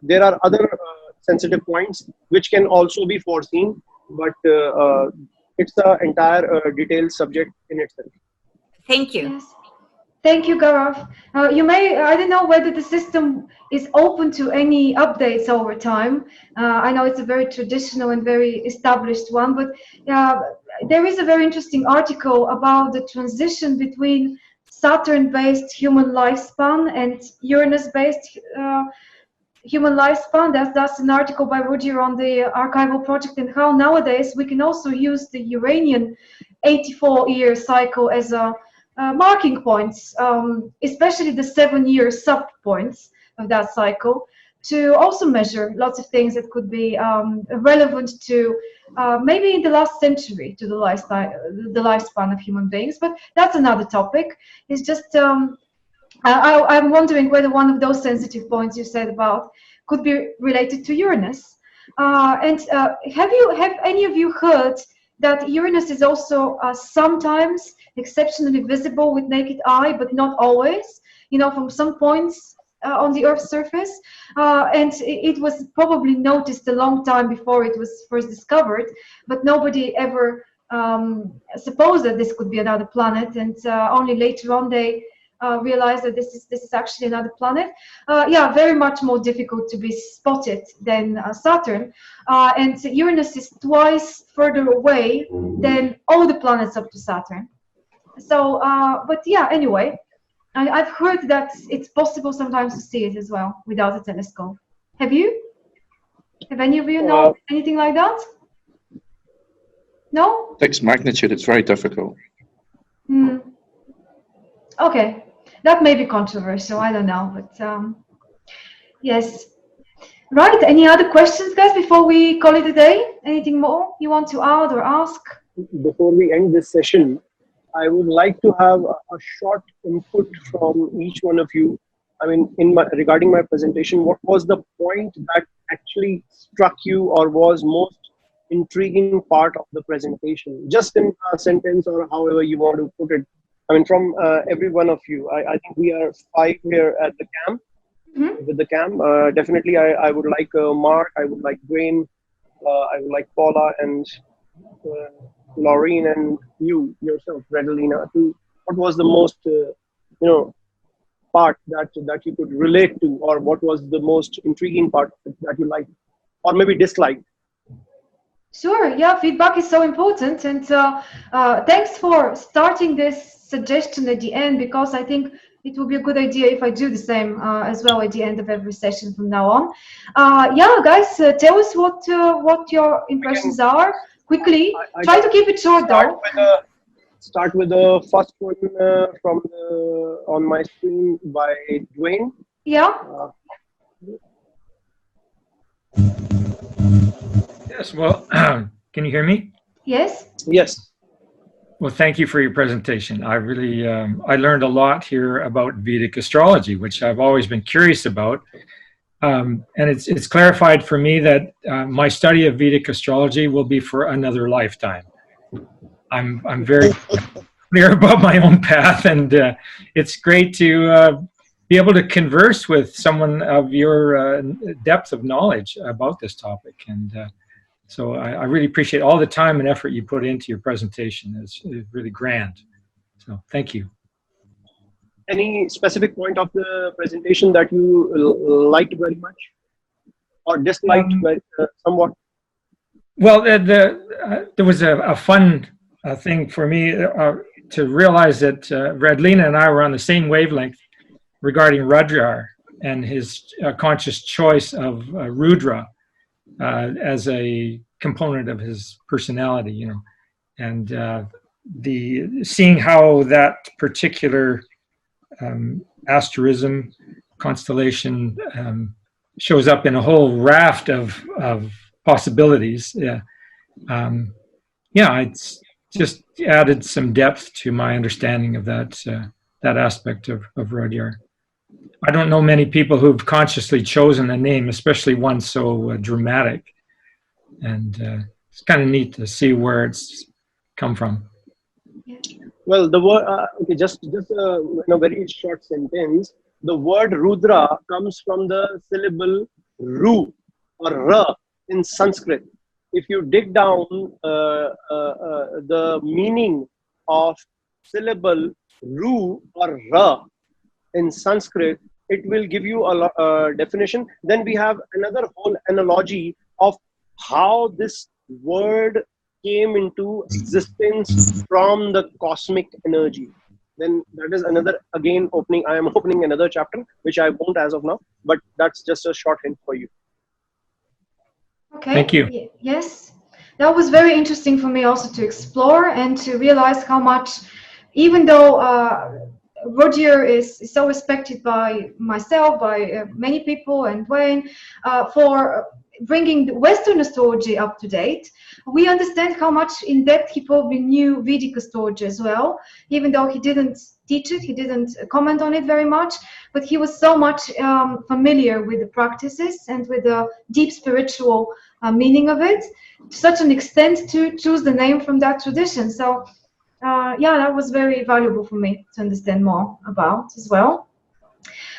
there are other sensitive points which can also be foreseen. But it's the entire detailed subject in itself. Thank you. Yes. Thank you, Gaurav. I don't know whether the system is open to any updates over time. I know it's a very traditional and very established one, but there is a very interesting article about the transition between Saturn-based human lifespan and Uranus-based human lifespan. That's an article by Roger on the archival project, and how nowadays we can also use the Uranian 84-year cycle as a marking points, especially the 7-year sub points of that cycle, to also measure lots of things that could be relevant to maybe in the last century to the lifespan of human beings. But that's another topic. It's just I'm wondering whether one of those sensitive points you said about could be related to Uranus. And have any of you heard that Uranus is also sometimes exceptionally visible with naked eye, but not always, from some points on the Earth's surface. And it was probably noticed a long time before it was first discovered, but nobody ever supposed that this could be another planet, and only later on they realized that this is actually another planet. Very much more difficult to be spotted than Saturn, and Uranus is twice further away than all the planets up to Saturn. So, but yeah, anyway, I've heard that it's possible sometimes to see it as well without a telescope. Have you? Have any of you know anything like that? No? Fixed magnitude, it's very difficult. Okay, that may be controversial, I don't know, but yes. Right, any other questions, guys, before we call it a day? Anything more you want to add or ask? Before we end this session, I would like to have a short input from each one of you. I mean, regarding my presentation, what was the point that actually struck you or was most intriguing part of the presentation? Just in a sentence or however you want to put it. I mean, from every one of you. I think we are 5 here at the camp. With the camp, definitely I would like Mark, I would like Dwayne, I would like Paula and Laureen, and you yourself, Redalina. What was the most part that you could relate to, or what was the most intriguing part that you liked or maybe disliked? Sure, yeah, feedback is so important, and thanks for starting this suggestion at the end, because I think it will be a good idea if I do the same as well at the end of every session from now on. Yeah, guys, tell us what your impressions are quickly. Try to keep it short, though. Start with the first one on my screen by Dwayne. Yeah. Yes, well, can you hear me? Yes. Yes. Well, thank you for your presentation. I really, I learned a lot here about Vedic astrology, which I've always been curious about. And it's clarified for me that my study of Vedic astrology will be for another lifetime. I'm very clear about my own path, and it's great to be able to converse with someone of your depth of knowledge about this topic. And so I really appreciate all the time and effort you put into your presentation. It's really grand. So thank you. Any specific point of the presentation that you liked very much or disliked somewhat? Well, there was a fun thing for me to realize that Redlina and I were on the same wavelength regarding Rudra and his conscious choice of Rudra as a component of his personality, and the seeing how that particular asterism constellation shows up in a whole raft of possibilities. It's just added some depth to my understanding of that aspect of Rudyard. I don't know many people who've consciously chosen a name, especially one so dramatic, and it's kind of neat to see where it's come from. Well, the word, just a very short sentence. The word Rudra comes from the syllable Ru or Ra in Sanskrit. If you dig down the meaning of syllable Ru or Ra in Sanskrit, it will give you a definition. Then we have another whole analogy of how this word came into existence from the cosmic energy. Then that is another, again, opening. I am opening another chapter, which I won't as of now, but that's just a short hint for you. Okay. Thank you. Yes, that was very interesting for me also to explore and to realize how much, even though Roger is so respected by myself, by many people, and Wayne, for bringing the Western astrology up to date, we understand how much in depth he probably knew Vedic astrology as well, even though he didn't teach it, he didn't comment on it very much, but he was so much familiar with the practices and with the deep spiritual meaning of it, to such an extent to choose the name from that tradition. So yeah, that was very valuable for me to understand more about as well.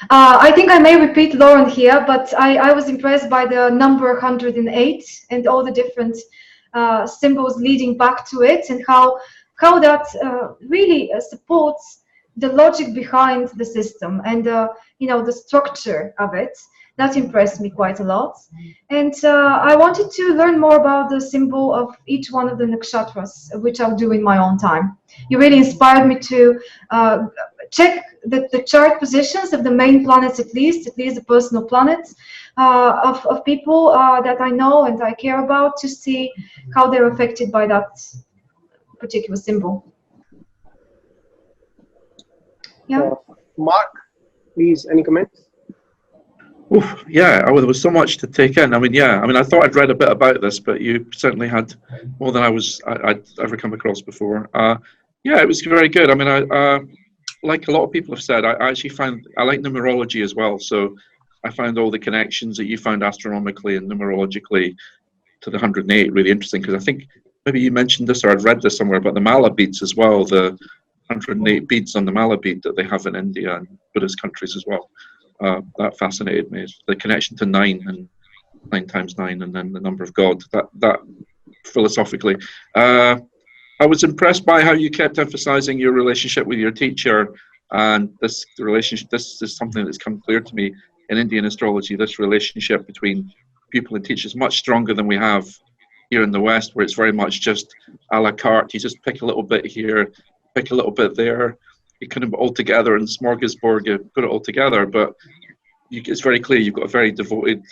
I think I may repeat Lauren here, but I was impressed by the number 108 and all the different symbols leading back to it, and how that really supports the logic behind the system and you know, the structure of it. That impressed me quite a lot. And I wanted to learn more about the symbol of each one of the nakshatras, which I'll do in my own time. You really inspired me to check the chart positions of the main planets, at least the personal planets of people that I know and I care about, to see how they're affected by that particular symbol. Yeah. Mark, please, any comments? Oof, yeah, there was so much to take in. I mean, yeah, I thought I'd read a bit about this, but you certainly had more than I'd ever come across before. Yeah, it was very good. I mean, I like a lot of people have said, I actually found I like numerology as well. So I found all the connections that you found astronomically and numerologically to the 108 really interesting, because I think maybe you mentioned this or I'd read this somewhere about the mala beads as well, the 108 beads on the mala bead that they have in India and Buddhist countries as well. That fascinated me. The connection to 9 and 9 times 9, and then the number of God. That philosophically, I was impressed by how you kept emphasizing your relationship with your teacher, and this relationship. This is something that's come clear to me in Indian astrology. This relationship between pupil and teacher is much stronger than we have here in the West, where it's very much just a la carte. You just pick a little bit here, pick a little bit there. You kind of all together in smorgasbord, you put it all together, but it's very clear you've got a very devoted,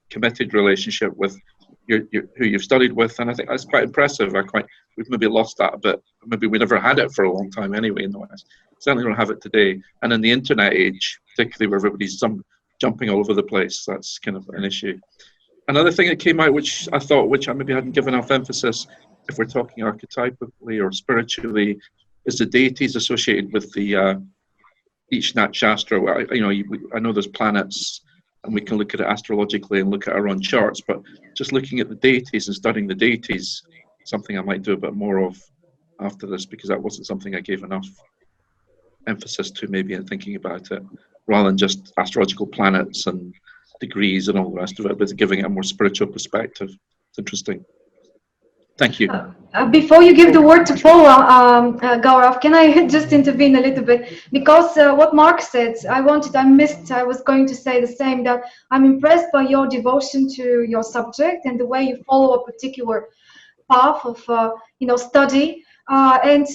committed relationship with who you've studied with, and I think that's quite impressive. We've maybe lost that a bit. Maybe we never had it for a long time anyway in the West. Certainly don't have it today. And in the internet age, particularly where everybody's jumping all over the place, that's kind of an issue. Another thing that came out, which I maybe hadn't given enough emphasis, if we're talking archetypically or spiritually, is the deities associated with the each nakshatra. I know there's planets, and we can look at it astrologically and look at our own charts, but just looking at the deities and studying the deities, something I might do a bit more of after this, because that wasn't something I gave enough emphasis to maybe in thinking about it, rather than just astrological planets and degrees and all the rest of it, but giving it a more spiritual perspective. It's interesting. Thank you. Before you give the word to Paula, Gaurav, can I just intervene a little bit? Because what Mark said, I was going to say the same, that I'm impressed by your devotion to your subject and the way you follow a particular path of study. And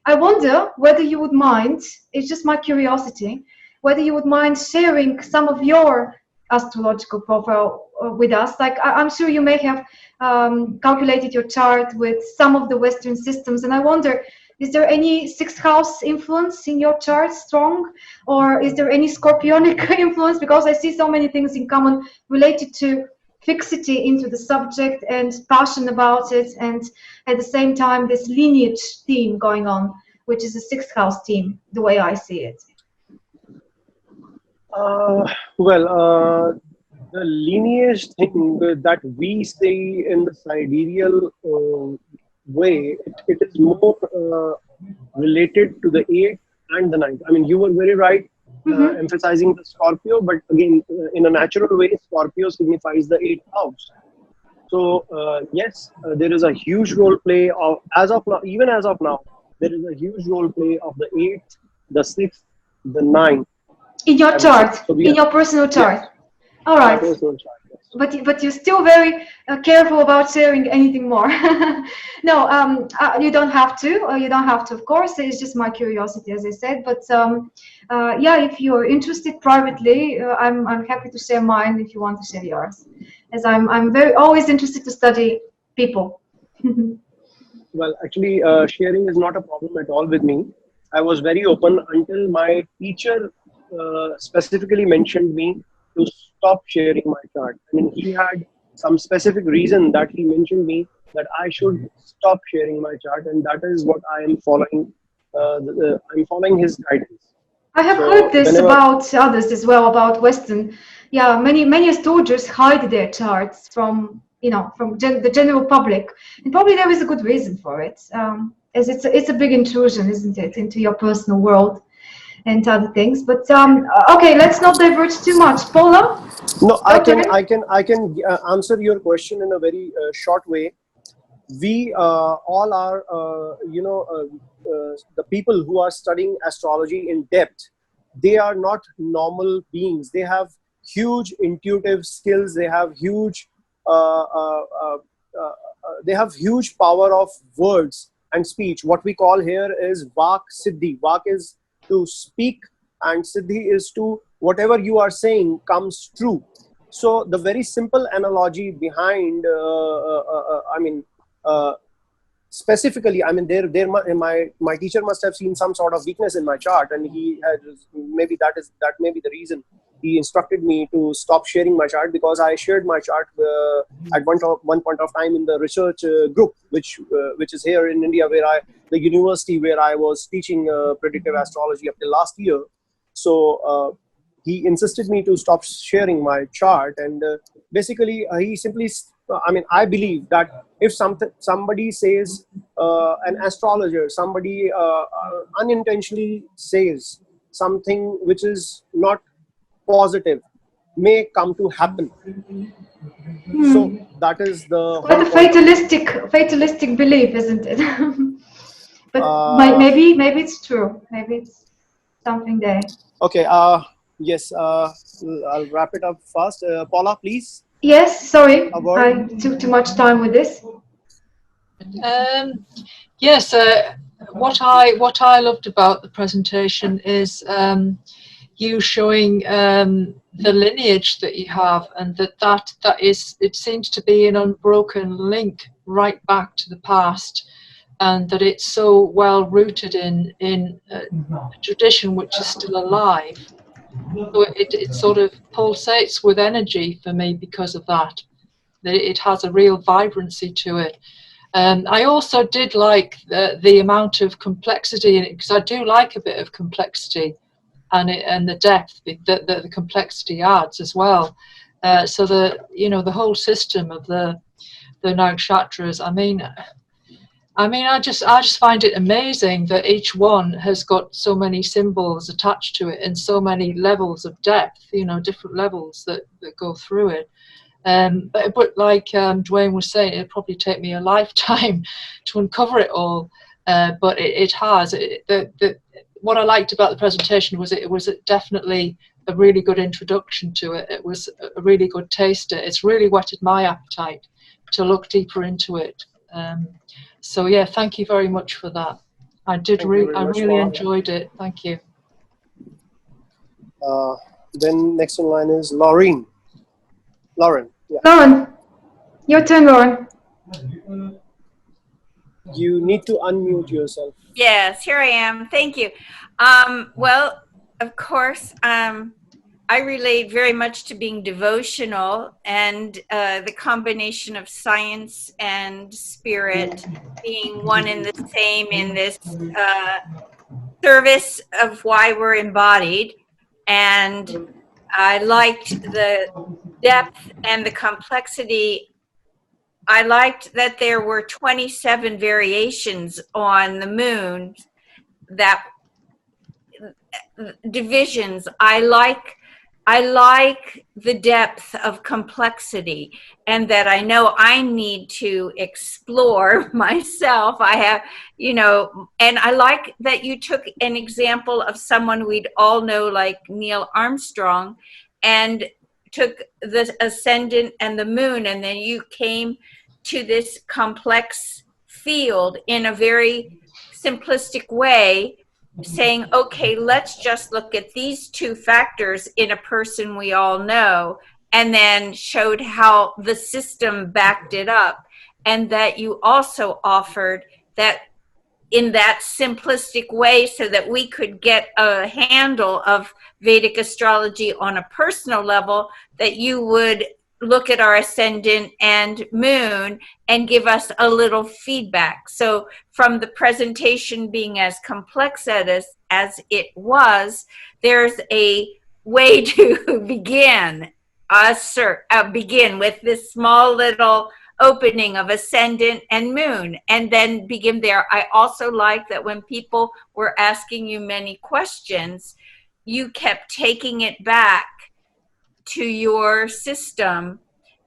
I wonder whether you would mind, it's just my curiosity, whether you would mind sharing some of your astrological profile with us. Like I'm sure you may have calculated your chart with some of the Western systems, and I wonder, is there any sixth house influence in your chart strong, or is there any scorpionic influence? Because I see so many things in common related to fixity into the subject and passion about it, and at the same time this lineage theme going on, which is a sixth house theme, the way I see it. The lineage thing that we say in the sidereal way, it is more related to the 8th and the 9th. I mean, you were very right, emphasizing the Scorpio, but again, in a natural way, Scorpio signifies the 8th house. So, yes, there is a huge role play of, even as of now, there is a huge role play of the 8th, the 6th, the 9th. In your chart, so in your personal chart. Yes. All right. Personal chart, yes. But you're still very careful about sharing anything more. No, you don't have to. You don't have to, of course. It's just my curiosity, as I said. But yeah, if you're interested privately, I'm happy to share mine if you want to share yours, as I'm always interested to study people. Well, actually, sharing is not a problem at all with me. I was very open until my teacher specifically mentioned me to stop sharing my chart. I mean, he had some specific reason that he mentioned me that I should stop sharing my chart, and that is what I am following. I'm following his guidance. I have heard this about others as well, about Western. Yeah, many astrologers hide their charts from from the general public. And probably there is a good reason for it, as it's a big intrusion, isn't it, into your personal world and other things. But okay, let's not diverge too much. Paula? No, Okay. I can answer your question in a very short way. We all are, the people who are studying astrology in depth, they are not normal beings. They have huge intuitive skills. They have huge power of words and speech. What we call here is Vak Siddhi. Vak is to speak, and Siddhi is to whatever you are saying comes true. So the very simple analogy behind, specifically, my teacher must have seen some sort of weakness in my chart, and he had that may be the reason he instructed me to stop sharing my chart, because I shared my chart at one point of time in the research group, which is here in India, the university where I was teaching predictive astrology up till last year. So he insisted me to stop sharing my chart, and basically he simply, I believe that if somebody says, an astrologer, somebody unintentionally says something which is not positive, may come to happen. So that is the quite a fatalistic belief, isn't it? But maybe it's true. Maybe it's something there. Okay. Yes. I'll wrap it up fast. Paula, please. Yes. Sorry, I took too much time with this. Yes. What I loved about the presentation is you showing the lineage that you have, and that is, it seems to be an unbroken link right back to the past, and that it's so well rooted in a tradition which is still alive. So it sort of pulsates with energy for me because of that. That it has a real vibrancy to it. I also did like the amount of complexity in it, because I do like a bit of complexity, and the depth that the complexity adds as well. So the whole system of the Nakshatras. I just find it amazing that each one has got so many symbols attached to it, and so many levels of depth. Different levels that go through it. But like Dwayne was saying, it'd probably take me a lifetime to uncover it all. But it has. What I liked about the presentation was it was definitely a really good introduction to it. It was a really good taster. It's really whetted my appetite to look deeper into it. So yeah, thank you very much for that. I really enjoyed it. Thank you. Then next in line is Lauren. Yeah. Lauren, your turn, Lauren. You need to unmute yourself. Yes, here I am. Thank you. Well, of course, I relate very much to being devotional, and the combination of science and spirit being one and the same in this service of why we're embodied. And I liked the depth and the complexity. I liked that there were 27 variations on the moon, that divisions. I like the depth of complexity, and that I know I need to explore myself. I have, and I like that you took an example of someone we'd all know, like Neil Armstrong, and took the ascendant and the moon, and then you came to this complex field in a very simplistic way, saying, okay, let's just look at these two factors in a person we all know, and then showed how the system backed it up. And that you also offered that in that simplistic way, so that we could get a handle of Vedic astrology on a personal level, that you would look at our ascendant and moon and give us a little feedback. So from the presentation being as complex as it was, there's a way to begin begin with this small little opening of ascendant and moon, and then begin there. I also like that when people were asking you many questions, you kept taking it back to your system.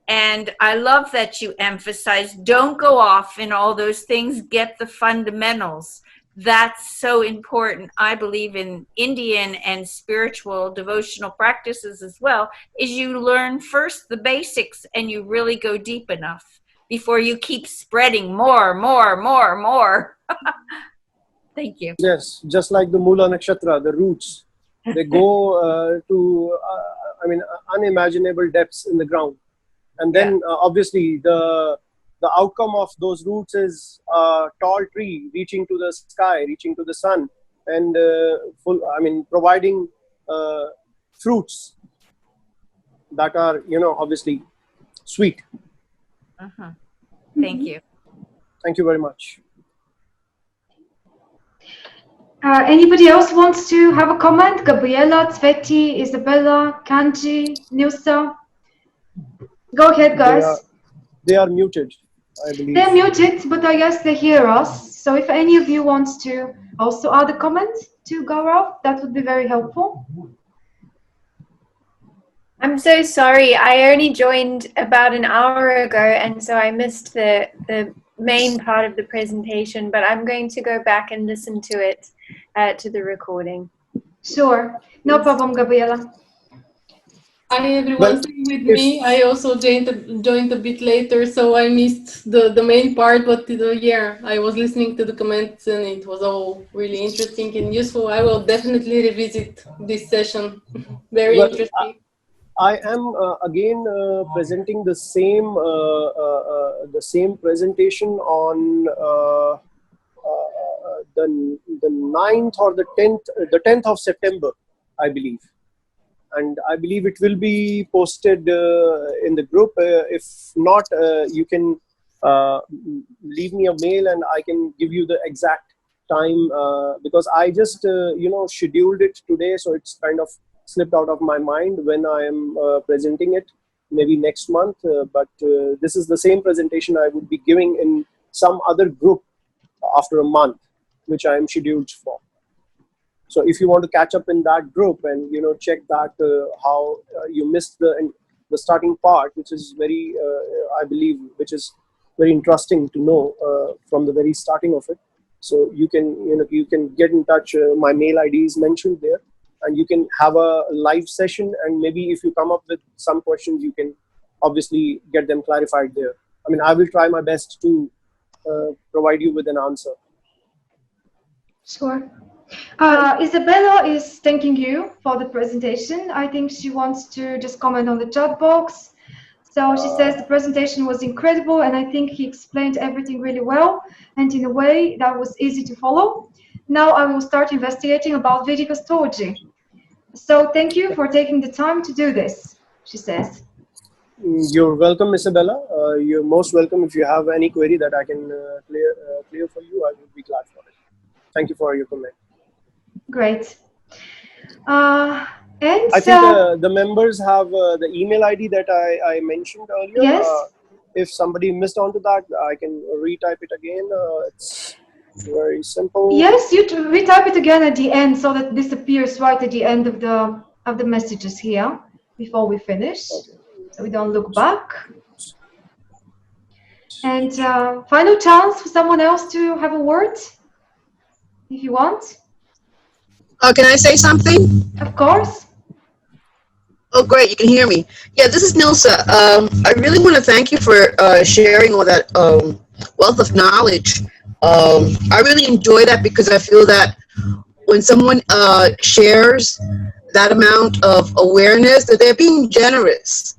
And I love that you emphasize, don't go off in all those things, get the fundamentals. That's so important. I believe in Indian and spiritual devotional practices as well, is you learn first the basics and you really go deep enough before you keep spreading more. Thank you. Yes, just like the Mula Nakshatra, the roots, they go to, unimaginable depths in the ground. And then obviously the outcome of those roots is a tall tree reaching to the sky, reaching to the sun, and providing fruits that are, obviously sweet. Thank you. Thank you very much. Anybody else wants to have a comment? Gabriela, Sveti, Isabella, Kanji, Nilsa? Go ahead, guys. They are muted, I believe. They're muted, but I guess they hear us. So if any of you wants to also add a comment to Gaurav, that would be very helpful. I'm so sorry. I only joined about an hour ago, and so I missed the main part of the presentation, but I'm going to go back and listen to it, to the recording. Sure. No problem, Gabriela. Hi everyone, stay with me. I also joined a bit later, so I missed the main part, but yeah, I was listening to the comments and it was all really interesting and useful. I will definitely revisit this session. Very interesting. I am again presenting the same presentation on the 9th or the 10th of September, I believe. And I believe it will be posted in the group. If not, you can leave me a mail and I can give you the exact time, because I just scheduled it today, so it's kind of slipped out of my mind when I am presenting it, maybe next month. But this is the same presentation I would be giving in some other group after a month, which I am scheduled for. So if you want to catch up in that group and check that how you missed the starting part, which is very I believe, which is very interesting to know from the very starting of it. So you can get in touch. My mail ID is mentioned there, and you can have a live session. And maybe if you come up with some questions, you can obviously get them clarified there. I mean, I will try my best to provide you with an answer. Sure. Isabella is thanking you for the presentation. I think she wants to just comment on the chat box. So she says the presentation was incredible, and I think he explained everything really well and in a way that was easy to follow. Now I will start investigating about Vedic astrology. So thank you for taking the time to do this, she says. You're welcome, Isabella. You're most welcome. If you have any query that I can clear for you, I would be glad for it. Thank you for your comment. Great. I think the members have the email ID that I mentioned earlier. Yes. If somebody missed onto that, I can retype it again. It's very simple. Yes, you retype it again at the end so that it disappears right at the end of the messages here before we finish, so we don't look back. And final chance for someone else to have a word, if you want. Can I say something? Of course. Oh, great, you can hear me. Yeah, this is Nilsa. I really want to thank you for sharing all that wealth of knowledge. I really enjoy that because I feel that when someone shares that amount of awareness, that they're being generous.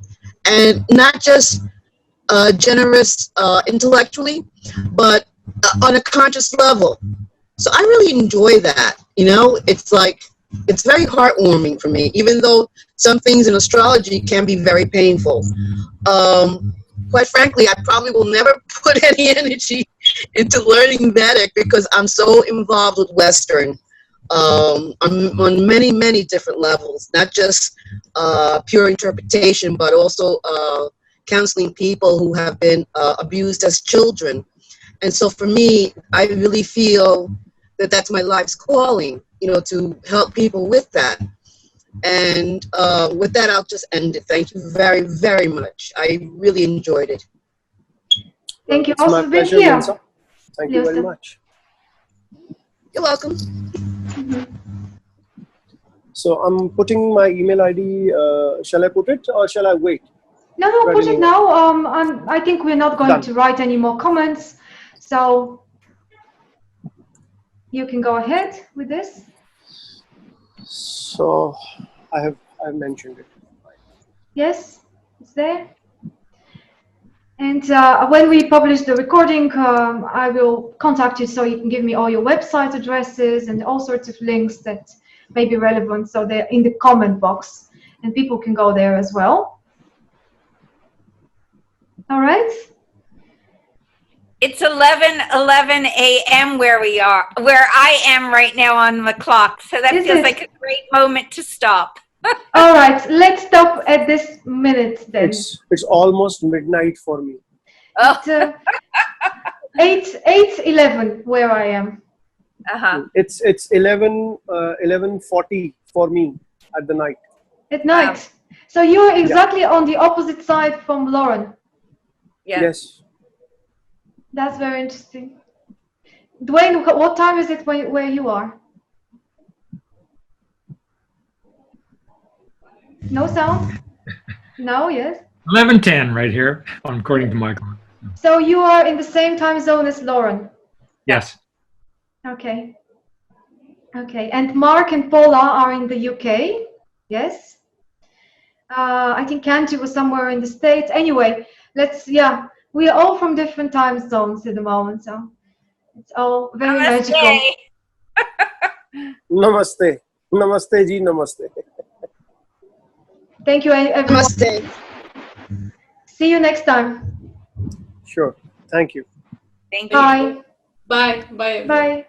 And not just generous intellectually, but on a conscious level. So I really enjoy that. It's like, it's very heartwarming for me, even though some things in astrology can be very painful. Quite frankly, I probably will never put any energy into learning Vedic because I'm so involved with Western. on many, many different levels, not just pure interpretation, but also counseling people who have been abused as children. And so for me, I really feel that that's my life's calling, to help people with that. And with that, I'll just end it. Thank you very, very much. I really enjoyed it. Thank you It's also my for being pleasure, here. Linsa. Thank you very Lisa. much. You're welcome. So I'm putting my email ID. Shall I put it or shall I wait? No, put it now. I think we're not going Done. to write any more comments, so you can go ahead with this. So I've mentioned it. Yes, it's there. And when we publish the recording, I will contact you so you can give me all your website addresses and all sorts of links that may be relevant. So they're in the comment box, and people can go there as well. All right. It's 11:11 a.m. where I am right now on the clock. So that feels like a great moment to stop. All right, let's stop at this minute then. It's almost midnight for me. Oh. It's 8:11 where I am. It's 11:40 for me at the night. At night. Wow. So you're exactly on the opposite side from Lauren. Yeah. Yes. That's very interesting. Dwayne, what time is it where you are? No sound? No, yes? 11:10 right here, according to my clock. So you are in the same time zone as Lauren? Yes. Okay. Okay, and Mark and Paula are in the UK? Yes? I think Kanji was somewhere in the States. Anyway, we are all from different time zones at the moment, so it's all very magical. Namaste. Namaste ji, namaste. Thank you, everyone. Namaste. See you next time. Sure. Thank you. Thank you. Bye. Bye. Bye. Bye.